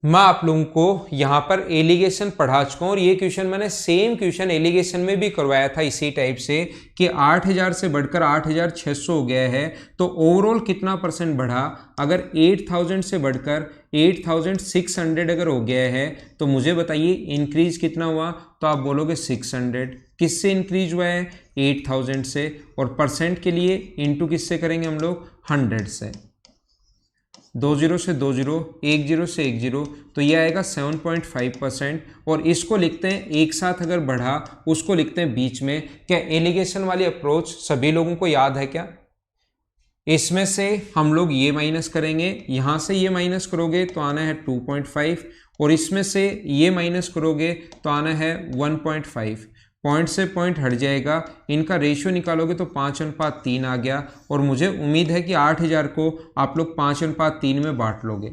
मैं आप लोगों को यहां पर एलिगेशन पढ़ा चुका हूं और ये क्वेश्चन मैंने सेम क्वेश्चन एलिगेशन में भी करवाया था इसी टाइप से कि 8000 से बढ़कर 8600 हो गया है तो ओवरऑल कितना परसेंट बढ़ा। अगर 8000 से बढ़कर 8600 अगर हो गया है तो मुझे बताइए इंक्रीज कितना हुआ, तो आप बोलोगे 600। किससे इंक्रीज हुआ है? 8000 से, और परसेंट के लिए इंटू किससे करेंगे हम लोग? 100 से। 20 से 20, 10 से 10, तो ये आएगा 7.5%। और इसको लिखते हैं एक साथ अगर बढ़ा, उसको लिखते हैं बीच में। क्या एलिगेशन वाली अप्रोच सभी लोगों को याद है क्या? इसमें से हम लोग ये माइनस करेंगे, यहां से ये माइनस करोगे तो आना है 2.5, और इसमें से ये माइनस करोगे तो आना है 1.5। पॉइंट से पॉइंट हट जाएगा, इनका रेशियो निकालोगे तो 5:3 आ गया। और मुझे उम्मीद है कि 8000 को आप लोग 5:3 में बांट लोगे।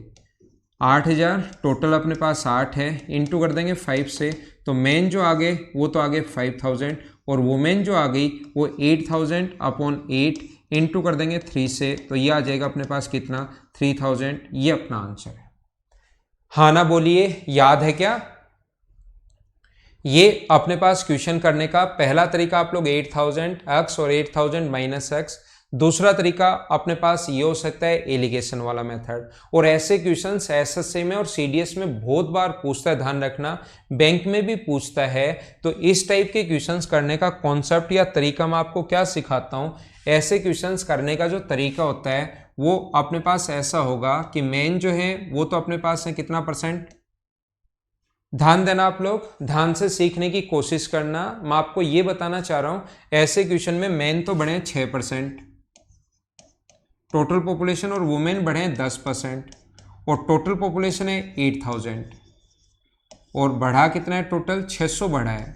8000 टोटल अपने पास 8 है, इंटू कर देंगे 5 से, तो मेन जो आ गए वो तो आ गए 5000, और वुमेन जो आ गई वो 8000 अपॉन 8 इंटू कर देंगे 3 से, तो ये आ जाएगा अपने पास कितना? 3000। ये अपना आंसर है। हाँ ना बोलिए, याद है क्या? ये अपने पास क्वेश्चन करने का पहला तरीका आप लोग 8000 x और 8000 माइनस एक्स। दूसरा तरीका अपने पास ये हो सकता है एलिगेशन वाला मेथड। और ऐसे क्वेश्चंस एसएससी में और सीडीएस में बहुत बार पूछता है, ध्यान रखना, बैंक में भी पूछता है। तो इस टाइप के क्वेश्चंस करने का कॉन्सेप्ट या तरीका मैं आपको क्या सिखाता हूँ, ऐसे क्वेश्चंस करने का जो तरीका होता है वो अपने पास ऐसा होगा कि मेन जो है वो तो अपने पास है कितना परसेंट। ध्यान देना, आप लोग ध्यान से सीखने की कोशिश करना। मैं आपको ये बताना चाह रहा हूं, ऐसे क्वेश्चन में मेन तो बढ़े 6%, टोटल पॉपुलेशन, और वुमेन बढ़े 10%, और टोटल पॉपुलेशन है 8000, और बढ़ा कितना है? टोटल 600 बढ़ा है।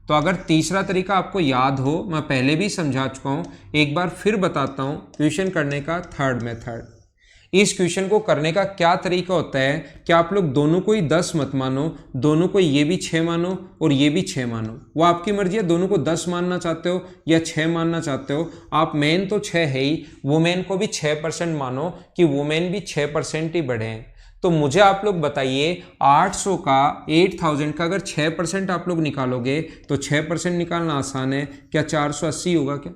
तो अगर तीसरा तरीका आपको याद हो, मैं पहले भी समझा चुका हूं, एक बार फिर बताता हूं, क्वेश्चन करने का थर्ड मेथड। इस क्वेश्चन को करने का क्या तरीका होता है कि आप लोग दोनों को ही 10 मत मानो, दोनों को ये भी 6 मानो और ये भी 6 मानो, वो आपकी मर्जी है। दोनों को 10 मानना चाहते हो या 6 मानना चाहते हो। आप मेन तो 6 है ही, वुमेन को भी 6% मानो कि वुमेन भी 6% ही बढ़े हैं। तो मुझे आप लोग बताइए 800 का 8000 का अगर 6% आप लोग निकालोगे तो 6% निकालना आसान है। क्या 480 होगा क्या?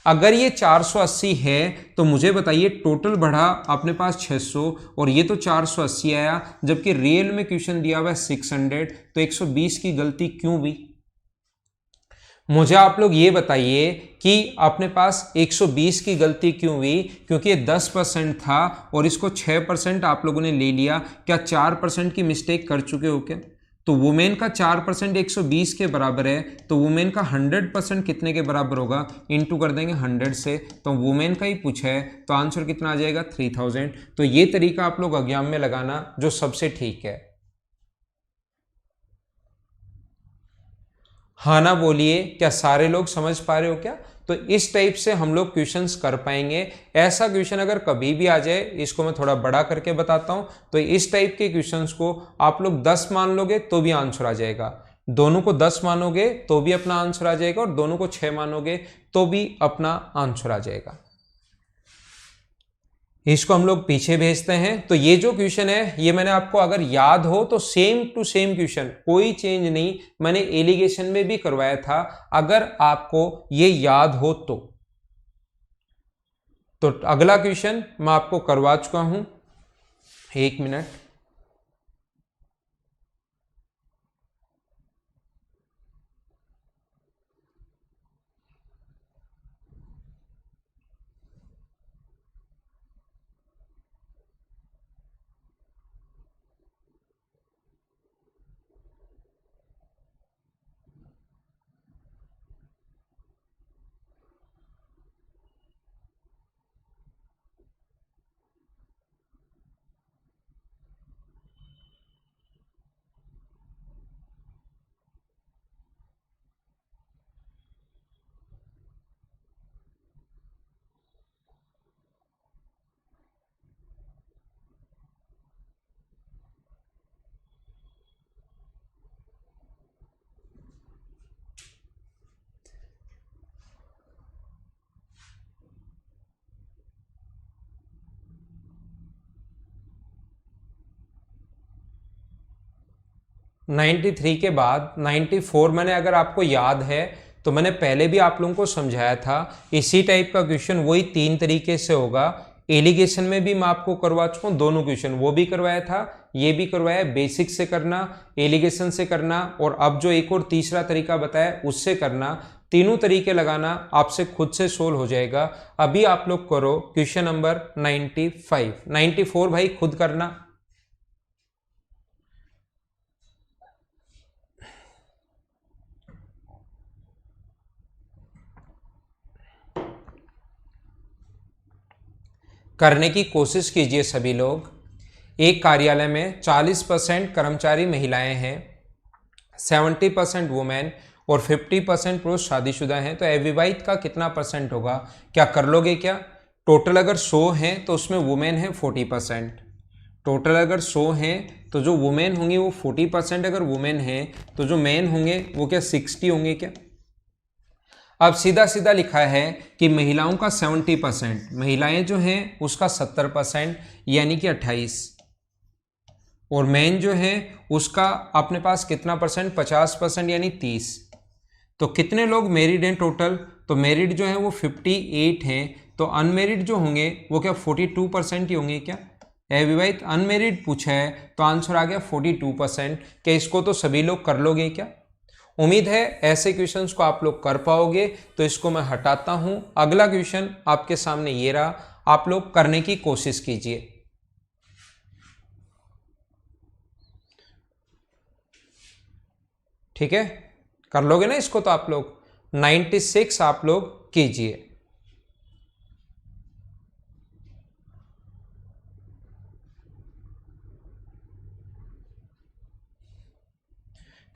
अगर ये 480 है तो मुझे बताइए टोटल बढ़ा अपने पास 600 और ये तो 480 आया, जबकि रियल में क्वेश्चन दिया हुआ है 600, तो 120 की गलती क्यों हुई? मुझे आप लोग ये बताइए कि अपने पास 120 की गलती क्यों हुई, क्योंकि ये 10% था और इसको 6% आप लोगों ने ले लिया। क्या 4% की मिस्टेक कर चुके हो क्या? तो वुमेन का 4% 120 के बराबर है, तो वुमेन का 100% कितने के बराबर होगा? इनटू कर देंगे 100 से, तो वुमेन का ही पूछा है, तो आंसर कितना आ जाएगा? 3000। तो ये तरीका आप लोग एग्जाम में लगाना जो सबसे ठीक है। हाँ ना बोलिए, क्या सारे लोग समझ पा रहे हो क्या? तो इस टाइप से हम लोग क्वेश्चंस कर पाएंगे। ऐसा क्वेश्चन अगर कभी भी आ जाए, इसको मैं थोड़ा बड़ा करके बताता हूं, तो इस टाइप के क्वेश्चंस को आप लोग 10 मान लोगे तो भी आंसर आ जाएगा, दोनों को 10 मानोगे तो भी अपना आंसर आ जाएगा, और दोनों को 6 मानोगे तो भी अपना आंसर आ जाएगा। इसको हम लोग पीछे भेजते हैं। तो ये जो क्वेश्चन है, ये मैंने आपको अगर याद हो तो सेम टू सेम क्वेश्चन, कोई चेंज नहीं, मैंने एलिगेशन में भी करवाया था, अगर आपको ये याद हो तो अगला क्वेश्चन मैं आपको करवा चुका हूं, 1 मिनट। नाइन्टी थ्री के बाद 94, मैंने अगर आपको याद है तो मैंने पहले भी आप लोगों को समझाया था, इसी टाइप का क्वेश्चन वही 3 तरीके से होगा। एलिगेशन में भी मैं आपको करवा चुका हूँ दोनों क्वेश्चन, वो भी करवाया था, ये भी करवाया। बेसिक से करना, एलिगेशन से करना, और अब जो एक और तीसरा तरीका बताया उससे करना। तीनों तरीके लगाना, आपसे खुद से सोल्व हो जाएगा। अभी आप लोग करो क्वेश्चन नंबर 95। 94 भाई खुद करना। करने की कोशिश कीजिए सभी लोग। एक कार्यालय में 40% कर्मचारी महिलाएं हैं, 70% वुमेन और 50% पुरुष शादीशुदा हैं, तो अविवाहित का कितना परसेंट होगा? क्या कर लोगे क्या? टोटल अगर 100 हैं तो उसमें वुमेन है 40%। टोटल अगर 100 हैं तो जो वुमेन होंगी वो 40%, अगर वुमेन हैं तो जो मैन होंगे वो क्या 60 होंगे क्या? अब सीधा सीधा लिखा है कि महिलाओं का 70%, महिलाएं जो हैं उसका 70%, यानी कि 28, और मैन जो है उसका अपने पास कितना परसेंट? 50%, यानी 30। तो कितने लोग मैरिड हैं टोटल? तो मैरिड जो है वो 58 हैं, तो अनमेरिड जो होंगे वो क्या 42% ही होंगे क्या? अविवाहित अनमेरिड पूछा है तो आंसर आ गया 42%। क्या इसको तो सभी लोग कर लोगे क्या? उम्मीद है ऐसे क्वेश्चंस को आप लोग कर पाओगे। तो इसको मैं हटाता हूं। अगला क्वेश्चन आपके सामने ये रहा, आप लोग करने की कोशिश कीजिए। ठीक है, कर लोगे ना इसको? तो आप लोग 96 आप लोग कीजिए।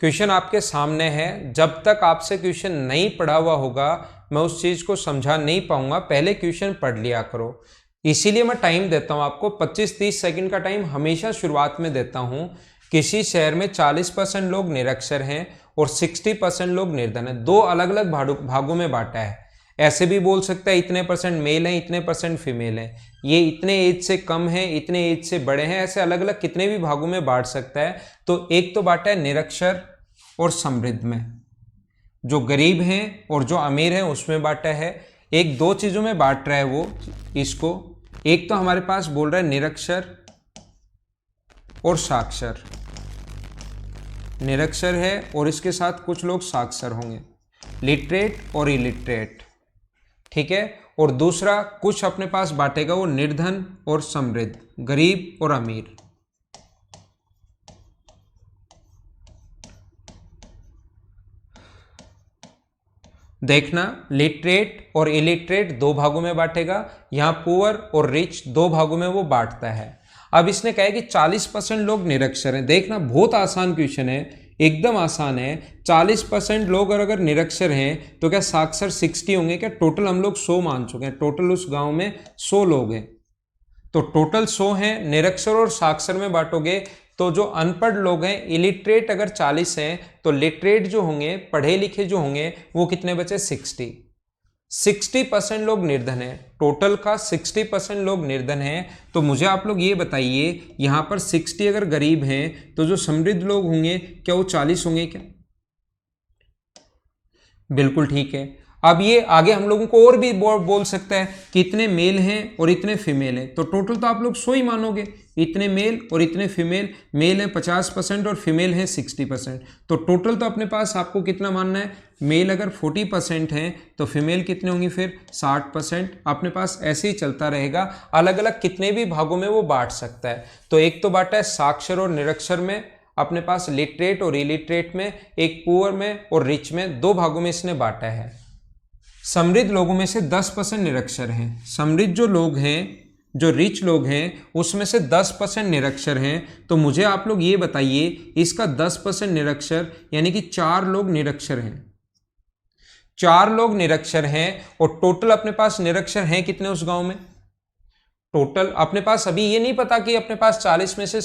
क्वेश्चन आपके सामने है। जब तक आपसे क्वेश्चन नहीं पढ़ा हुआ होगा मैं उस चीज को समझा नहीं पाऊंगा, पहले क्वेश्चन पढ़ लिया करो। इसीलिए मैं टाइम देता हूं आपको, 25-30 सेकंड का टाइम हमेशा शुरुआत में देता हूं। किसी शहर में 40% लोग निरक्षर हैं और 60% लोग निर्धन हैं। दो अलग अलग भागों में बांटा है। ऐसे भी बोल सकता है इतने परसेंट मेल हैं, इतने परसेंट फीमेल हैं, ये इतने एज से कम है, इतने एज से बड़े हैं, ऐसे अलग अलग कितने भी भागों में बांट सकता है। तो एक तो बांटा है निरक्षर और समृद्ध में, जो गरीब हैं और जो अमीर हैं उसमें बांटा है। एक दो चीजों में बांट रहा है वो इसको। एक तो हमारे पास बोल रहा है निरक्षर और साक्षर। निरक्षर है और इसके साथ कुछ लोग साक्षर होंगे। लिटरेट और इलिटरेट, ठीक है। और दूसरा कुछ अपने पास बांटेगा वो निर्धन और समृद्ध, गरीब और अमीर। देखना लिटरेट और इलिटरेट दो भागों में बांटेगा, यहां पुअर और रिच दो भागों में वो बांटता है। अब इसने कहा है कि 40% लोग निरक्षर हैं। देखना बहुत आसान क्वेश्चन है, एकदम आसान है। 40% लोग अगर निरक्षर हैं तो क्या साक्षर 60 होंगे क्या? टोटल हम लोग 100 मान चुके हैं, टोटल उस गांव में 100 लोग हैं, तो टोटल 100 हैं। निरक्षर और साक्षर में बांटोगे तो जो अनपढ़ लोग हैं, इलिटरेट अगर 40 हैं तो लिटरेट जो होंगे, पढ़े लिखे जो होंगे, वो कितने बचे? 60% लोग निर्धन हैं, टोटल का 60% लोग निर्धन हैं। तो मुझे आप लोग ये बताइए, यहां पर 60 अगर गरीब हैं तो जो समृद्ध लोग होंगे क्या वो 40 होंगे क्या? बिल्कुल ठीक है। अब ये आगे हम लोगों को और भी बोल सकता है कि इतने मेल हैं और इतने फीमेल हैं, तो टोटल तो आप लोग 100 ही मानोगे। इतने मेल और इतने फीमेल, मेल है 50% और फीमेल है 60%, तो टोटल तो अपने पास आपको कितना मानना है? मेल अगर 40% हैं तो फीमेल कितने होंगी फिर? 60%। अपने पास ऐसे ही चलता रहेगा, अलग अलग कितने भी भागों में वो बांट सकता है। तो एक तो बांटा है साक्षर और निरक्षर में, अपने पास लिटरेट और इलिटरेट में, एक पुअर में और रिच में, दो भागों में इसने बांटा है। समृद्ध लोगों में से 10% निरक्षर हैं। समृद्ध जो लोग हैं, जो रिच लोग हैं, उसमें से 10% निरक्षर हैं। तो मुझे आप लोग ये बताइए, इसका 10% निरक्षर यानी कि 4 लोग निरक्षर हैं। 4 लोग निरक्षर हैं और टोटल अपने पास निरक्षर हैं कितने उस गांव में? टोटल अपने पास अभी ये नहीं पता कि अपने पास 40 में से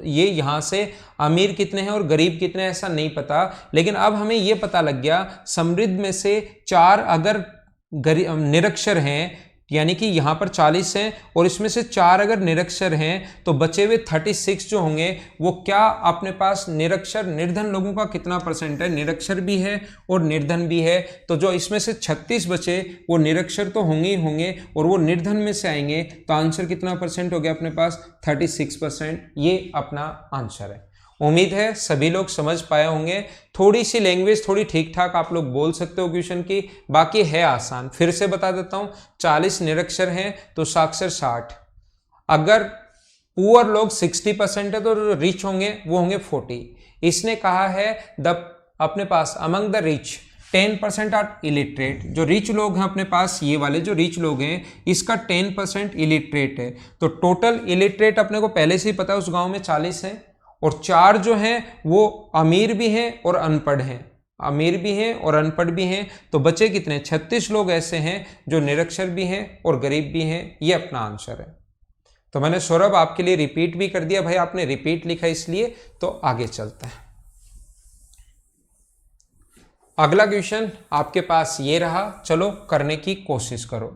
ये यहां से अमीर कितने हैं और गरीब कितने हैं, ऐसा नहीं पता। लेकिन अब हमें ये पता लग गया, समृद्ध में से 4 अगर निरक्षर हैं, यानी कि यहां पर 40 हैं और इसमें से 4 अगर निरक्षर हैं, तो बचे हुए 36 जो होंगे वो क्या अपने पास निरक्षर निर्धन लोगों का कितना परसेंट है? निरक्षर भी है और निर्धन भी है। तो जो इसमें से 36 बचे वो निरक्षर तो होंगे ही होंगे और वो निर्धन में से आएंगे, तो आंसर कितना परसेंट हो गया अपने पास? 36%। ये अपना आंसर है। उम्मीद है सभी लोग समझ पाए होंगे। थोड़ी सी लैंग्वेज थोड़ी ठीक ठाक आप लोग बोल सकते हो क्वेश्चन की, बाकी है आसान। फिर से बता देता हूं, 40 निरक्षर हैं तो साक्षर 60। अगर पुअर लोग 60% है तो रिच होंगे वो होंगे 40। इसने कहा है अपने पास among the rich 10% are illiterate. जो रिच लोग हैं अपने पास, ये वाले जो रिच लोग हैं, इसका 10% इलिटरेट है। तो टोटल इलिटरेट अपने को पहले से ही पता है उस गांव में 40 है, और 4 जो हैं वो अमीर भी हैं और अनपढ़ हैं, अमीर भी हैं और अनपढ़ भी हैं। तो बचे कितने? 36 लोग ऐसे हैं जो निरक्षर भी हैं और गरीब भी हैं। ये अपना आंसर है। तो मैंने सौरभ आपके लिए रिपीट भी कर दिया, भाई आपने रिपीट लिखा इसलिए। तो आगे चलते हैं। अगला क्वेश्चन आपके पास ये रहा, चलो करने की कोशिश करो।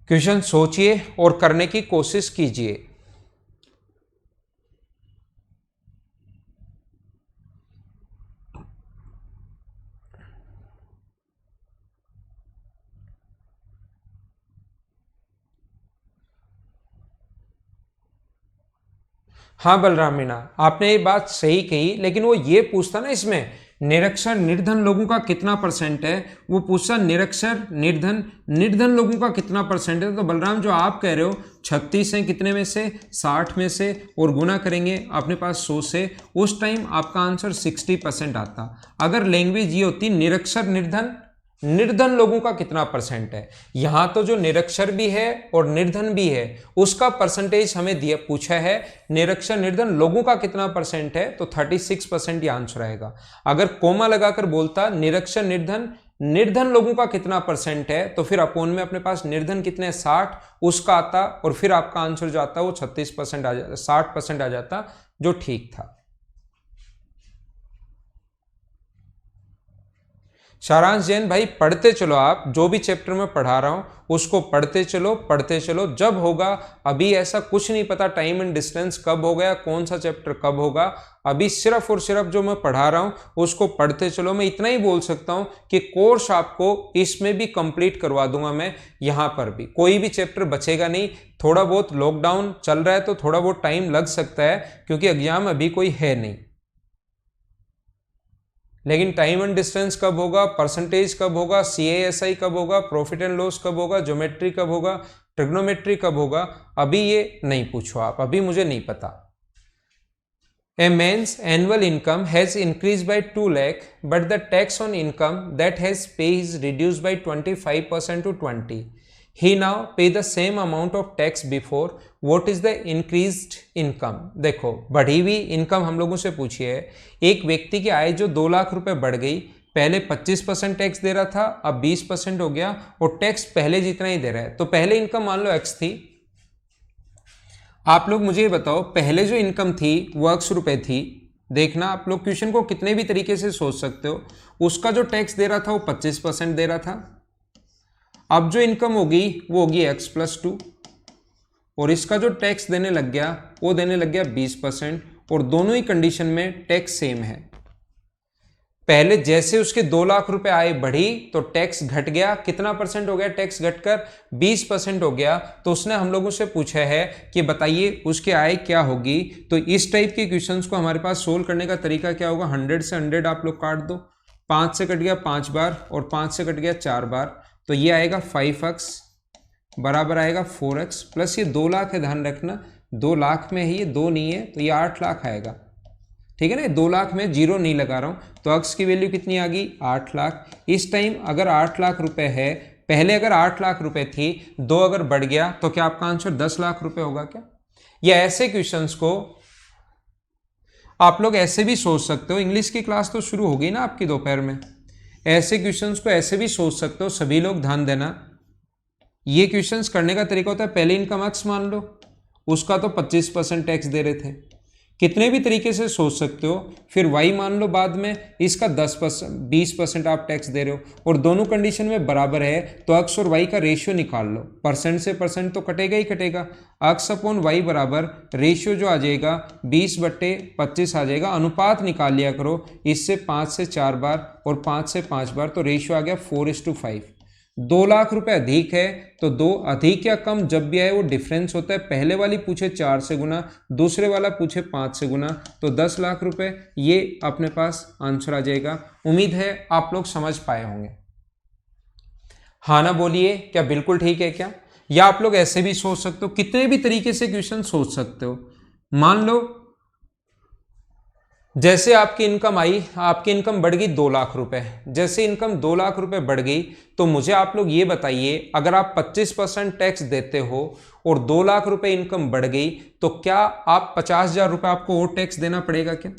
क्वेश्चन सोचिए और करने की कोशिश कीजिए। हाँ बलराम मीणा, आपने ये बात सही कही, लेकिन वो ये पूछता ना इसमें निरक्षर निर्धन लोगों का कितना परसेंट है, वो पूछता निरक्षर निर्धन निर्धन लोगों का कितना परसेंट है। तो बलराम जो आप कह रहे हो 36 हैं, कितने में से? 60 में से, और गुना करेंगे अपने पास 100 से, उस टाइम आपका आंसर 60% आता। अगर लैंग्वेज ये होती निरक्षर निर्धन निर्धन लोगों का कितना परसेंट है, यहां तो जो निरक्षर भी है और निर्धन भी है उसका परसेंटेज हमें दिया पूछा है। निरक्षर निर्धन लोगों का कितना परसेंट है, तो 36% ये आंसर आएगा। अगर कोमा लगाकर बोलता निरक्षर निर्धन निर्धन लोगों का कितना परसेंट है, तो फिर अपोन में अपने पास निर्धन कितने? 60, उसका आता, और फिर आपका आंसर जो आता वो 36% आ जाता, 60% आ जाता, जो ठीक था। सारांश जैन भाई पढ़ते चलो, आप जो भी चैप्टर में पढ़ा रहा हूं उसको पढ़ते चलो, जब होगा। अभी ऐसा कुछ नहीं पता टाइम एंड डिस्टेंस कब होगा या कौन सा चैप्टर कब होगा। अभी सिर्फ और सिर्फ जो मैं पढ़ा रहा हूं उसको पढ़ते चलो। मैं इतना ही बोल सकता हूं कि कोर्स आपको इसमें भी कंप्लीट करवा दूंगा मैं, यहां पर भी कोई भी चैप्टर बचेगा नहीं। थोड़ा बहुत लॉकडाउन चल रहा है तो थोड़ा बहुत टाइम लग सकता है, क्योंकि एग्जाम अभी कोई है नहीं। लेकिन टाइम एंड डिस्टेंस कब होगा, परसेंटेज कब होगा, CASI कब होगा, प्रॉफिट एंड लॉस कब होगा, ज्योमेट्री कब होगा, ट्रिग्नोमेट्री कब होगा, अभी ये नहीं पूछो आप, अभी मुझे नहीं पता। A man's annual income has increased by 2 lakh, but the tax on income that has paid is reduced by 25% to 20. He now pay the same amount of tax before. What is the increased income? देखो, बढ़ी हुई income हम लोगों से पूछी है। एक व्यक्ति की आय जो 2 लाख रुपए बढ़ गई, पहले 25% टैक्स दे रहा था, अब 20% हो गया और टैक्स पहले जितना ही दे रहा है। तो पहले इनकम मान लो x थी, आप लोग मुझे ये बताओ पहले जो इनकम थी वो ₹X थी। देखना आप लोग क्वेश्चन को कितने भी तरीके से सोच सकते हो। उसका जो टैक्स दे रहा था वो 25% दे रहा था। अब जो इनकम होगी वो होगी x+2 और इसका जो टैक्स देने लग गया वो देने लग गया 20% और दोनों ही कंडीशन में टैक्स सेम है। पहले जैसे उसके 2 लाख रुपए आय बढ़ी तो टैक्स घट गया, कितना परसेंट हो गया टैक्स घटकर, 20% हो गया। तो उसने हम लोगों से पूछा है कि बताइए उसकी आय क्या होगी। तो इस टाइप के क्वेश्चंस को हमारे पास सोल्व करने का तरीका क्या होगा, 100 से 100 आप लोग काट दो, 5 से कट गया 5 बार और 5 से कट गया 4 बार, तो ये आएगा 5x बराबर आएगा 4x प्लस ये 2 लाख है, ध्यान रखना 2 लाख में है ये, 2 नहीं है तो ये 8 लाख आएगा। ठीक है ना, 2 लाख में जीरो नहीं लगा रहा हूं तो x की वैल्यू कितनी आ गई 8 लाख। इस टाइम अगर 8 लाख रुपए है, पहले अगर 8 लाख रुपए थी, 2 अगर बढ़ गया तो क्या आपका आंसर 10 लाख रुपए होगा क्या? या ऐसे क्वेश्चंस को आप लोग ऐसे भी सोच सकते हो, इंग्लिश की क्लास तो शुरू हो गई ना आपकी दोपहर में, ऐसे क्वेश्चंस को ऐसे भी सोच सकते हो। सभी लोग ध्यान देना, ये क्वेश्चंस करने का तरीका होता है पहले इनकम x मान लो, उसका तो 25% टैक्स दे रहे थे, कितने भी तरीके से सोच सकते हो। फिर y मान लो बाद में, इसका 10% 20% आप टैक्स दे रहे हो और दोनों कंडीशन में बराबर है तो x और y का रेशियो निकाल लो, परसेंट से परसेंट तो कटेगा ही कटेगा। x/y बराबर रेशियो जो आ जाएगा 20/25 आ जाएगा। अनुपात निकाल लिया करो, इससे 5 से 4 बार और 5 से 5 बार, तो रेशियो आ गया 4:5। 2 लाख रुपए अधिक है तो 2 अधिक या कम जब भी आए वो डिफरेंस होता है। पहले वाली पूछे 4 से गुना, दूसरे वाला पूछे 5 से गुना, तो 10 लाख रुपए ये अपने पास आंसर आ जाएगा। उम्मीद है आप लोग समझ पाए होंगे। हाँ ना बोलिए, क्या बिल्कुल ठीक है क्या? या आप लोग ऐसे भी सोच सकते हो, कितने भी तरीके से क्वेश्चन सोच सकते हो। मान लो जैसे आपकी इनकम आई, आपकी इनकम बढ़ गई 2 लाख रुपए, जैसे इनकम 2 लाख रुपए बढ़ गई तो मुझे आप लोग ये बताइए, अगर आप 25% टैक्स देते हो और 2 लाख रुपए इनकम बढ़ गई तो क्या आप 50,000 रुपए आपको और टैक्स देना पड़ेगा क्या?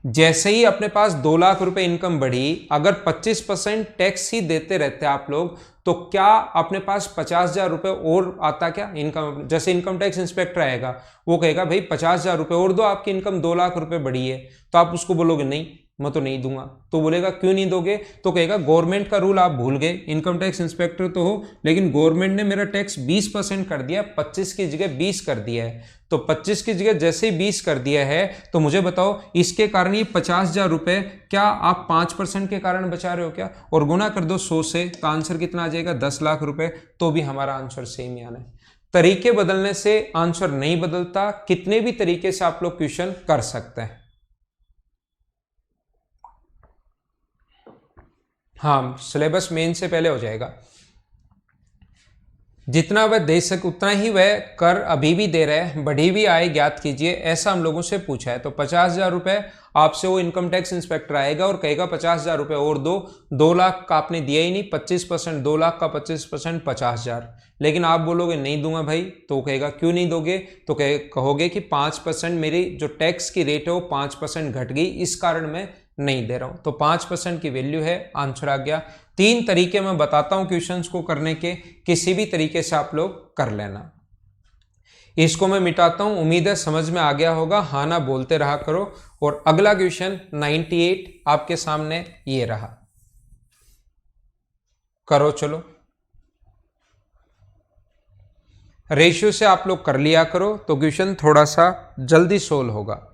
जैसे ही अपने पास 2 लाख रुपए इनकम बढ़ी, अगर 25% टैक्स ही देते रहते आप लोग तो क्या अपने पास 50,000 रुपए और आता क्या इनकम? जैसे इनकम टैक्स इंस्पेक्टर आएगा, वो कहेगा भाई 50,000 रुपए और दो, आपकी इनकम 2 लाख रुपए बढ़ी है, तो आप उसको बोलोगे नहीं मैं तो नहीं दूंगा। तो बोलेगा क्यों नहीं दोगे? तो कहेगा गवर्नमेंट का रूल आप भूल गए, इनकम टैक्स इंस्पेक्टर तो हो लेकिन गवर्नमेंट ने मेरा टैक्स 20% कर दिया, 25 की जगह 20 कर दिया है। तो 25 की जगह जैसे ही 20 कर दिया है तो मुझे बताओ इसके कारण ये 50,000 रुपए क्या आप 5% के कारण बचा रहे हो क्या? और गुना कर दो 100 से तो आंसर कितना आ जाएगा 10 लाख रुपए। तो भी हमारा आंसर सेम ही आना है। तरीके बदलने से आंसर नहीं बदलता, कितने भी तरीके से आप लोग क्वेश्चन कर सकते हैं। हाँ, सिलेबस मेन से पहले हो जाएगा। जितना वह दे सके उतना ही वह कर अभी भी दे रहे हैं, बढ़ी हुई आय ज्ञात कीजिए, ऐसा हम लोगों से पूछा है। तो 50,000 रुपए आपसे वो इनकम टैक्स इंस्पेक्टर आएगा और कहेगा 50,000 रुपए और दो, 2 लाख का आपने दिया ही नहीं, 25%, 2 लाख का 25% 50,000, लेकिन आप बोलोगे नहीं दूंगा भाई, तो कहेगा क्यों नहीं दोगे? तो कहोगे कि 5% मेरी जो टैक्स की रेट है वो 5% घट गई, इस कारण मैं नहीं दे रहा हूं। तो 5% की वैल्यू है, आंसर आ गया। 3 तरीके मैं बताता हूं क्वेश्चंस को करने के, किसी भी तरीके से आप लोग कर लेना। इसको मैं मिटाता हूं, उम्मीद है समझ में आ गया होगा। हाँ ना बोलते रहा करो। और अगला क्वेश्चन 98 आपके सामने ये रहा, करो चलो। रेशियो से आप लोग कर लिया करो तो क्वेश्चन थोड़ा सा जल्दी सोल्व होगा।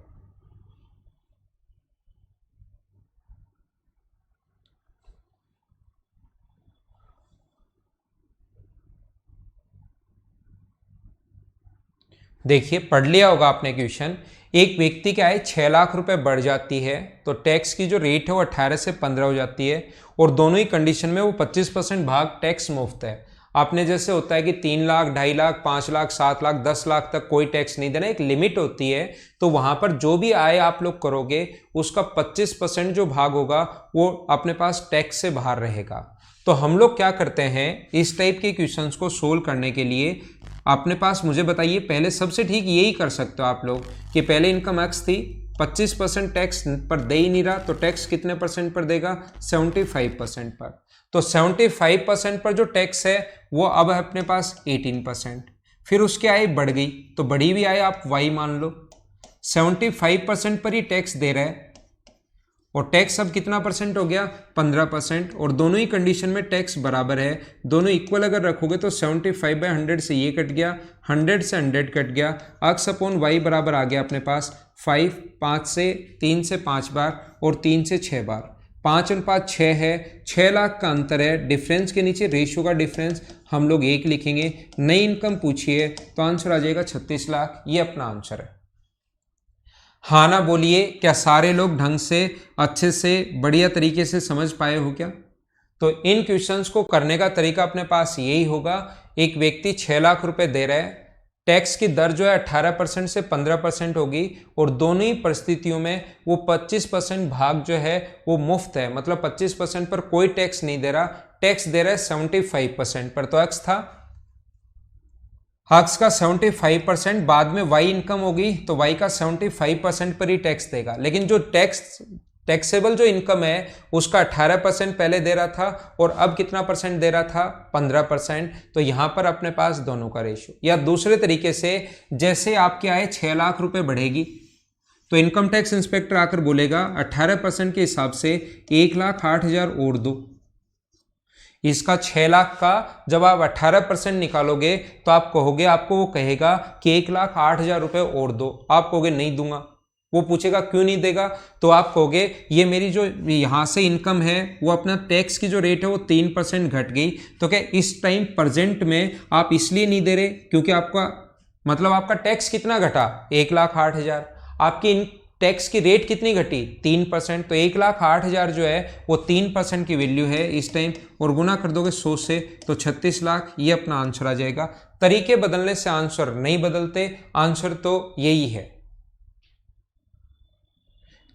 देखिए पढ़ लिया होगा आपने क्वेश्चन। एक व्यक्ति की आय 6 लाख रुपए बढ़ जाती है तो टैक्स की जो रेट है वो 18 से 15 हो जाती है और दोनों ही कंडीशन में वो 25% भाग टैक्स मुफ्त है। आपने जैसे होता है कि 3 लाख, 2.5 लाख, 5 लाख, 7 लाख, 10 लाख तक कोई टैक्स नहीं देना, एक लिमिट होती है। तो वहां पर जो भी आय आप लोग करोगे उसका 25% जो भाग होगा वो अपने पास टैक्स से बाहर रहेगा। तो हम लोग क्या करते हैं, इस टाइप के क्वेश्चंस को सोल्व करने के लिए अपने पास, मुझे बताइए, पहले सबसे ठीक यही कर सकते हो आप लोग कि पहले इनकम एक्स थी, 25% टैक्स पर दे ही नहीं रहा तो टैक्स कितने परसेंट पर देगा, 75% पर। तो 75% पर जो टैक्स है वो अब है अपने पास 18%। फिर उसकी आय बढ़ गई तो बढ़ी हुई आय आप y मान लो, 75% पर ही टैक्स दे रहा है और टैक्स अब कितना परसेंट हो गया, 15%। और दोनों ही कंडीशन में टैक्स बराबर है, दोनों इक्वल अगर रखोगे तो 75/100 से ये कट गया, 100 से 100 कट गया, x अपॉन y बराबर आ गया अपने पास 5, 5 से 3 से 5 बार और 3 से 6 बार, 5/6 है, 6 लाख का अंतर है। डिफरेंस के नीचे रेशियो का डिफरेंस हम लोग 1 लिखेंगे। नई इनकम पूछिए तो आंसर आ जाएगा 36 लाख, ये अपना आंसर है। हाँ ना बोलिए, क्या सारे लोग ढंग से अच्छे से बढ़िया तरीके से समझ पाए हो क्या? तो इन क्वेश्चंस को करने का तरीका अपने पास यही होगा। एक व्यक्ति 6 लाख रुपए दे रहा है, टैक्स की दर जो है 18% से 15% होगी और दोनों ही परिस्थितियों में वो 25% भाग जो है वो मुफ्त है, मतलब 25% पर कोई टैक्स नहीं दे रहा, टैक्स दे रहा है 75% पर। तो एक्स था, एक्स का 75%, बाद में वाई इनकम होगी तो वाई का 75% पर ही टैक्स देगा। लेकिन जो टैक्सेबल जो इनकम है उसका 18% पहले दे रहा था और अब कितना परसेंट दे रहा था, 15%। तो यहां पर अपने पास दोनों का रेशियो, या दूसरे तरीके से जैसे आपकी आय 6 लाख रुपए बढ़ेगी तो इनकम टैक्स इंस्पेक्टर आकर बोलेगा 18% के हिसाब से 1,08,000 और दो। इसका 6 लाख का जब आप 18% निकालोगे तो आप कहोगे, आपको वो कहेगा कि 1,08,000 रुपए और दो, आप कहोगे नहीं दूंगा। वो पूछेगा क्यों नहीं देगा, तो आप कहोगे ये मेरी जो यहां से इनकम है वो अपना टैक्स की जो रेट है वो 3% घट गई। तो क्या इस टाइम प्रेजेंट में आप इसलिए नहीं दे रहे क्योंकि आपका मतलब आपका टैक्स कितना घटा, 1,08,000, आपकी टैक्स की रेट कितनी घटी, 3%। तो 1,08,000 जो है वो 3% की वैल्यू है इस टाइम, और गुना कर दोगे 100 से तो 36 लाख, ये अपना आंसर आ जाएगा। तरीके बदलने से आंसर नहीं बदलते, आंसर तो यही है।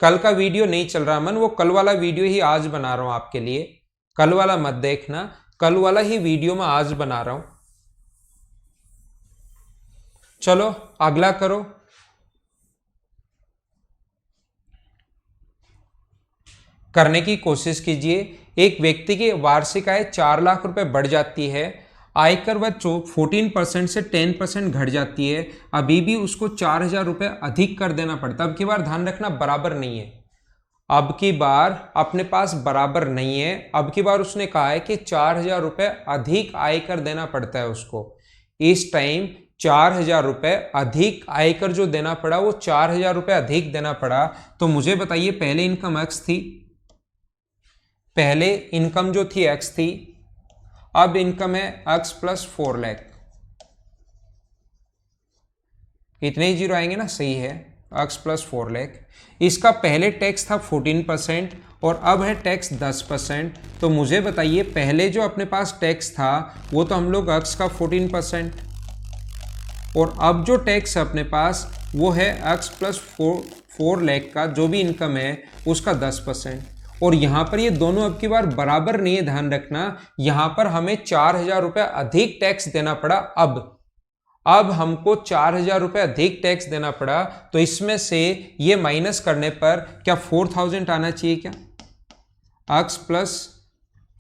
कल का वीडियो नहीं चल रहा मन, वो कल वाला वीडियो ही आज बना रहा हूं आपके लिए, कल वाला मत देखना, कल वाला ही वीडियो मैं आज बना रहा हूं। चलो अगला करो। करने की कोशिश कीजिए। एक व्यक्ति की वार्षिक आय 4 लाख रुपए बढ़ जाती है, आयकर वह 14% से 10% घट जाती है, अभी भी उसको 4,000 रुपए अधिक कर देना पड़ता है। अब की बार ध्यान रखना, बराबर नहीं है, अब की बार अपने पास बराबर नहीं है। अब की बार उसने कहा है कि 4,000 रुपए अधिक आयकर देना पड़ता है उसको। इस टाइम 4,000 रुपए अधिक आयकर जो देना पड़ा वो 4,000 रुपए अधिक देना पड़ा। तो मुझे बताइए, पहले इनकम एक्स थी, पहले इनकम जो थी एक्स थी, अब इनकम है एक्स प्लस 4 लाख, इतने ही जीरो आएंगे ना, सही है, एक्स प्लस 4 लाख। इसका पहले टैक्स था 14% और अब है टैक्स 10%। तो मुझे बताइए, पहले जो अपने पास टैक्स था वो तो हम लोग एक्स का 14% और अब जो टैक्स है अपने पास वो है एक्स प्लस 4 लाख का जो भी इनकम है उसका 10%। और यहां पर ये दोनों अब की बार बराबर नहीं है, ध्यान रखना, यहां पर हमें 4,000 रुपए अधिक टैक्स देना पड़ा। अब हमको 4,000 रुपए अधिक टैक्स देना पड़ा, तो इसमें से ये माइनस करने पर क्या 4,000 आना चाहिए क्या? एक्स प्लस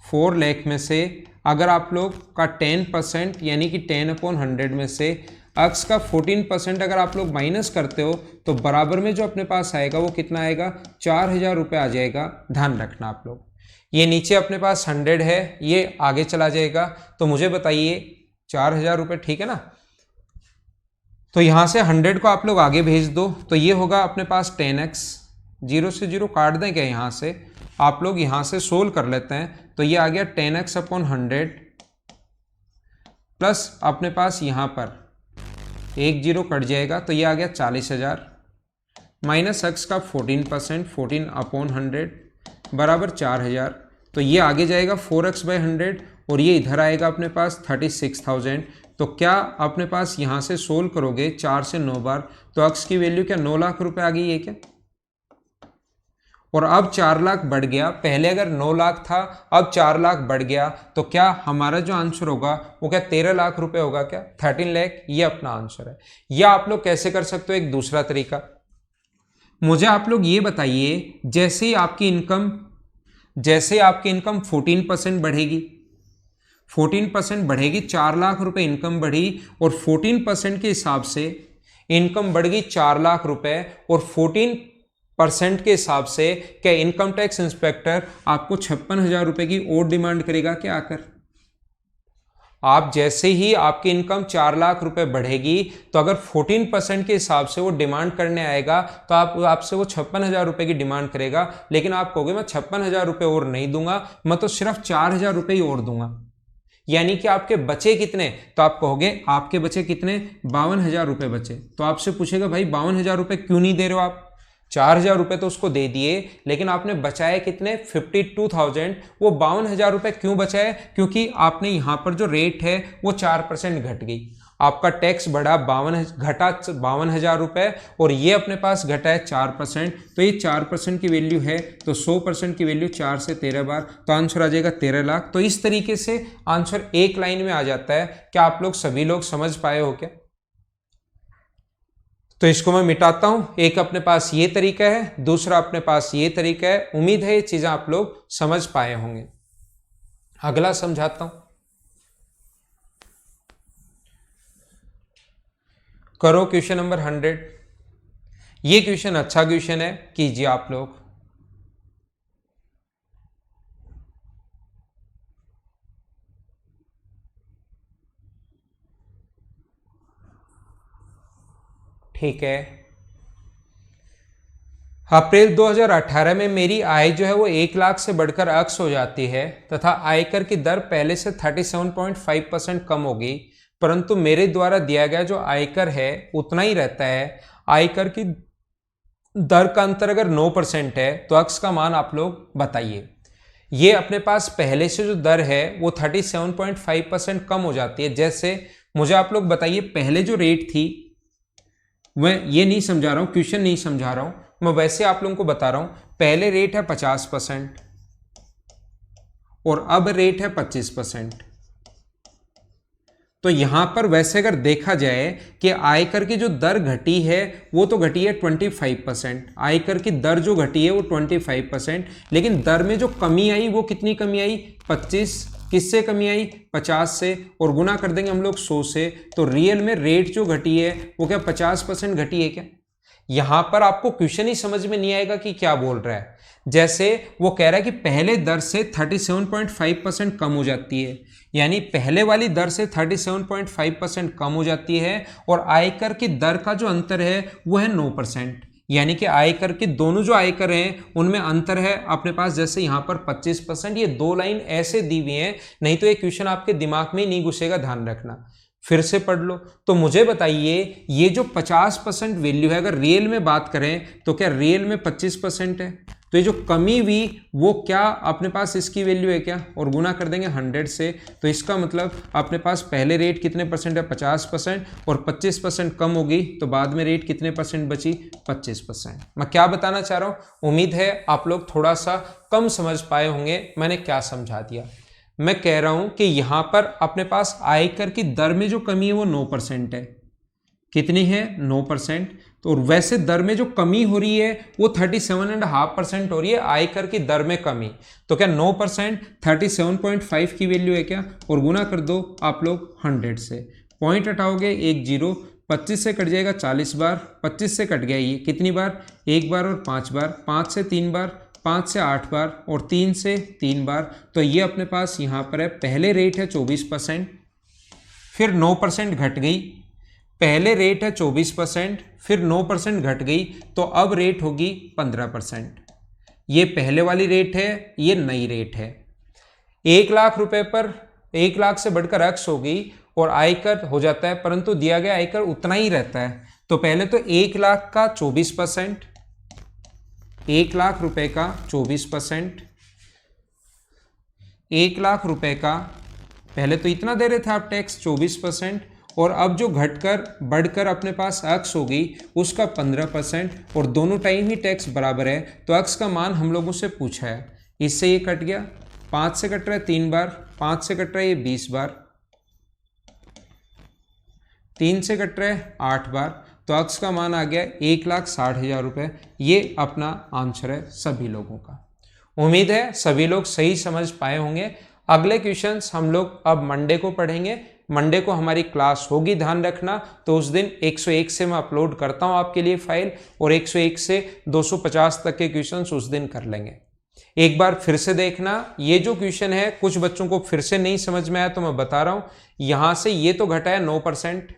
4 लाख में से अगर आप लोग का 10% यानी कि 10/100 में से एक्स का 14% अगर आप लोग माइनस करते हो तो बराबर में जो अपने पास आएगा वो कितना आएगा, 4,000 रुपये आ जाएगा। ध्यान रखना आप लोग, ये नीचे अपने पास 100 है, ये आगे चला जाएगा। तो मुझे बताइए 4,000 रुपये, ठीक है ना? तो यहां से 100 को आप लोग आगे भेज दो तो ये होगा अपने पास 10x, 0 से 0 काट दें क्या, यहाँ से आप लोग यहाँ से सोल्व कर लेते हैं। तो ये आ गया 10x/100 प्लस अपने पास यहाँ पर 1 0 कट जाएगा तो ये आ गया 40,000 माइनस x का 14%, 14 अपॉन 100 बराबर 4000। तो ये आगे जाएगा 4x/100 और ये इधर आएगा अपने पास 36,000। तो क्या अपने पास यहाँ से सोल्व करोगे 4 से 9 बार, तो x की वैल्यू क्या 9 लाख रुपए आ गई है क्या? और अब 4 लाख बढ़ गया, पहले अगर 9 लाख था अब 4 लाख बढ़ गया, तो क्या हमारा जो आंसर होगा वो क्या 13 लाख रुपए होगा क्या? 13 लाख, ये अपना आंसर है। या आप लोग कैसे कर सकते हो, एक दूसरा तरीका, मुझे आप लोग ये बताइए, जैसे ही आपकी इनकम 14% बढ़ेगी, 14% बढ़ेगी, 4 लाख रुपए इनकम बढ़ी और 14% के हिसाब से इनकम बढ़ गई 4 लाख रुपए और 14% के हिसाब से क्या इनकम टैक्स इंस्पेक्टर आपको 56,000 रुपए की और डिमांड करेगा क्या आकर? आप जैसे ही आपकी इनकम 4 लाख रुपए बढ़ेगी तो अगर 14% के हिसाब से वो डिमांड करने आएगा तो आपसे वो 56,000 रुपए की डिमांड करेगा, लेकिन आप कहोगे मैं 56,000 रुपए और नहीं दूंगा, मैं तो सिर्फ 4,000 रुपए ही और दूंगा। यानी कि आपके बचे कितने, तो आप कहोगे आपके बचे कितने, 52,000 रुपए बचे। तो आपसे पूछेगा भाई 52,000 रुपए क्यों नहीं दे रहे हो आप? 4,000 रुपए तो उसको दे दिए, लेकिन आपने बचाए कितने, 52,000। वो 52,000 रुपए क्यों बचाए? क्योंकि आपने यहां पर जो रेट है वो 4% घट गई, आपका टैक्स बढ़ा 52,000 रुपए और ये अपने पास घटा है 4%। तो ये 4% की वैल्यू है, तो 100% की वैल्यू 4 से 13 बार, तो आंसर आ जाएगा 13 लाख। तो इस तरीके से आंसर एक लाइन में आ जाता है। क्या आप लोग सभी लोग समझ पाए हो क्या? तो इसको मैं मिटाता हूं, एक अपने पास ये तरीका है, दूसरा अपने पास ये तरीका है। उम्मीद है ये चीजें आप लोग समझ पाए होंगे। अगला समझाता हूं, करो क्वेश्चन नंबर 100। ये क्वेश्चन अच्छा क्वेश्चन है, कीजिए आप लोग। ठीक है, अप्रैल 2018 में मेरी आय जो है वो 1 लाख से बढ़कर x हो जाती है तथा आयकर की दर पहले से 37.5% कम होगी, परंतु मेरे द्वारा दिया गया जो आयकर है उतना ही रहता है। आयकर की दर का अंतर अगर 9% है तो x का मान आप लोग बताइए। ये अपने पास पहले से जो दर है वो 37.5% कम हो जाती है। जैसे मुझे आप लोग बताइए, पहले जो रेट थी, मैं ये नहीं समझा रहा हूं, क्वेश्चन नहीं समझा रहा हूं, मैं वैसे आप लोगों को बता रहा हूं। पहले रेट है 50% और अब रेट है 25%। तो यहां पर वैसे अगर देखा जाए कि आयकर की जो दर घटी है वो तो घटी है 25%, आयकर की दर जो घटी है वो 25%, लेकिन दर में जो कमी आई वो कितनी कमी आई, 25। किससे कमी आई, 50 से, और गुना कर देंगे हम लोग 100 से। तो रियल में रेट जो घटी है वो क्या 50% घटी है क्या? यहां पर आपको क्वेश्चन ही समझ में नहीं आएगा कि क्या बोल रहा है। जैसे वो कह रहा है कि पहले दर से 37.5% कम हो जाती है, यानी पहले वाली दर से 37.5% कम हो जाती है, और आयकर की दर का जो अंतर है वो है 9%। यानी कि आयकर के दोनों जो आयकर हैं उनमें अंतर है अपने पास, जैसे यहां पर 25%। ये दो लाइन ऐसे दी हुई हैं, नहीं तो ये क्वेश्चन आपके दिमाग में ही नहीं घुसेगा, ध्यान रखना। फिर से पढ़ लो। तो मुझे बताइए, ये जो 50% वैल्यू है, अगर रियल में बात करें तो क्या रियल में 25% है? तो ये जो कमी हुई वो क्या अपने पास इसकी वैल्यू है क्या, और गुना कर देंगे 100 से। तो इसका मतलब अपने पास पहले रेट कितने परसेंट है, 50%, और 25% कम होगी तो बाद में रेट कितने परसेंट बची, 25%। मैं क्या बताना चाह रहा हूं, उम्मीद है आप लोग थोड़ा सा कम समझ पाए होंगे मैंने क्या समझा दिया। मैं कह रहा हूं कि यहां पर अपने पास आयकर की दर में जो कमी है वो 9% है। कितनी है, 9%। तो वैसे दर में जो कमी हो रही है वो 37.5% हो रही है, आयकर की दर में कमी। तो क्या 9% 37.5 की वैल्यू है क्या, और गुना कर दो आप लोग 100 से। पॉइंट हटाओगे 1 0, 25 से कट जाएगा 40 बार, 25 से कट गया ये कितनी बार, 1 बार और 5 बार, 5 से 3 बार, 5 से 8 बार और 3 से 3 बार। तो ये अपने पास यहाँ पर है, पहले रेट है 24%, फिर 9% घट गई। पहले रेट है 24%, फिर 9% घट गई, तो अब रेट होगी 15%। ये पहले वाली रेट है, ये नई रेट है। 1 लाख रुपए पर 1 लाख से बढ़कर x हो गई और आयकर हो जाता है, परंतु दिया गया आयकर उतना ही रहता है। तो पहले तो 1 लाख का 24%, 1,00,000 रुपए का 24%, 1,00,000 रुपए का पहले तो इतना दे रहे थे आप टैक्स 24%, और अब जो घटकर बढ़कर अपने पास अक्स होगी उसका 15%, और दोनों टाइम ही टैक्स बराबर है तो अक्स का मान हम लोगों से पूछा है। इससे ये कट गया, 5 से कट रहा है 3 बार, 5 से कट रहा है ये 20 बार, 3 से कट रहा है 8 बार, तो अक्स का मान आ गया 1,60,000 रुपये। ये अपना आंसर है सभी लोगों का। उम्मीद है सभी लोग सही समझ पाए होंगे। अगले क्वेश्चंस हम लोग अब मंडे को पढ़ेंगे। मंडे को हमारी क्लास होगी, ध्यान रखना। तो उस दिन 101 से मैं अपलोड करता हूं आपके लिए फाइल, और 101 से 250 तक के क्वेश्चंस उस दिन कर लेंगे। एक बार फिर से देखना, ये जो क्वेश्चन है कुछ बच्चों को फिर से नहीं समझ में आया तो मैं बता रहा हूं। यहां से ये तो घटा है 9%,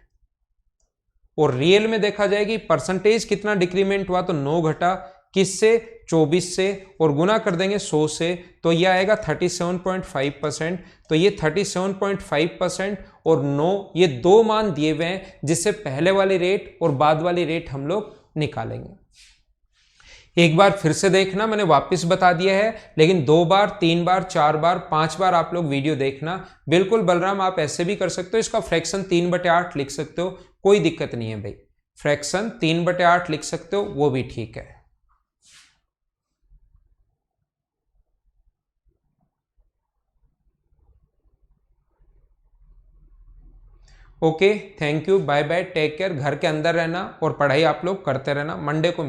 और रियल में देखा जाए कि परसेंटेज कितना डिक्रीमेंट हुआ, तो 9 घटा किससे, 24 से, और गुना कर देंगे 100 से, तो ये आएगा 37.5%। तो ये 37.5% और 9, ये दो मान दिए हुए हैं, जिससे पहले वाली रेट और बाद वाली रेट हम लोग निकालेंगे। एक बार फिर से देखना, मैंने वापस बता दिया है, लेकिन 2 बार, 3 बार, 4 बार, 5 बार आप लोग वीडियो देखना। बिल्कुल बलराम आप ऐसे भी कर सकते हो, इसका फ्रैक्शन 3/8 लिख सकते हो, कोई दिक्कत नहीं है भाई। फ्रैक्शन 3/8 लिख सकते हो, वो भी ठीक है। Okay, thank you, bye bye, take care. घर के अंदर रहना और पढ़ाई आप लोग करते रहना। मंडे को